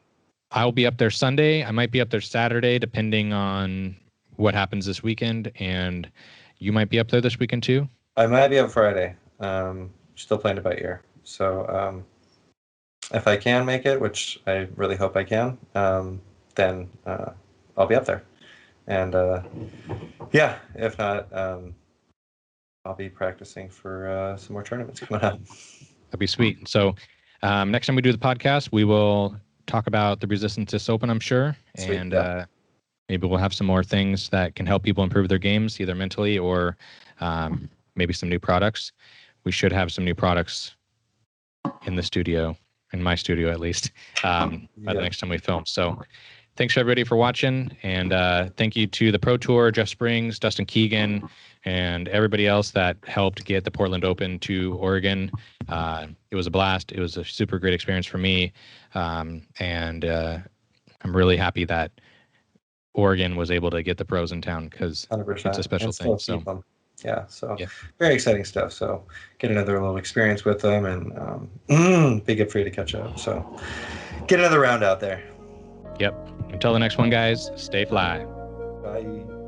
I'll be up there Sunday. I might be up there Saturday, depending on what happens this weekend. And you might be up there this weekend too? I might be up Friday. Still playing it by ear. So if I can make it, which I really hope I can, then I'll be up there. And if not, I'll be practicing for some more tournaments coming up. That'd be sweet. So next time we do the podcast, we will talk about the Resistance Disc Open, I'm sure. Sweet, and maybe we'll have some more things that can help people improve their games, either mentally or maybe some new products. We should have some new products in the studio, in my studio at least, by the next time we film. So thanks everybody for watching, and thank you to the Pro Tour, Jeff Springs, Dustin Keegan, and everybody else that helped get the Portland Open to Oregon. It was a blast. It was a super great experience for me, and I'm really happy that Oregon was able to get the pros in town because it's a special thing. So very exciting stuff. So get another little experience with them, and be good for you to catch up. So get another round out there. Yep. Until the next one, guys, stay fly. Bye.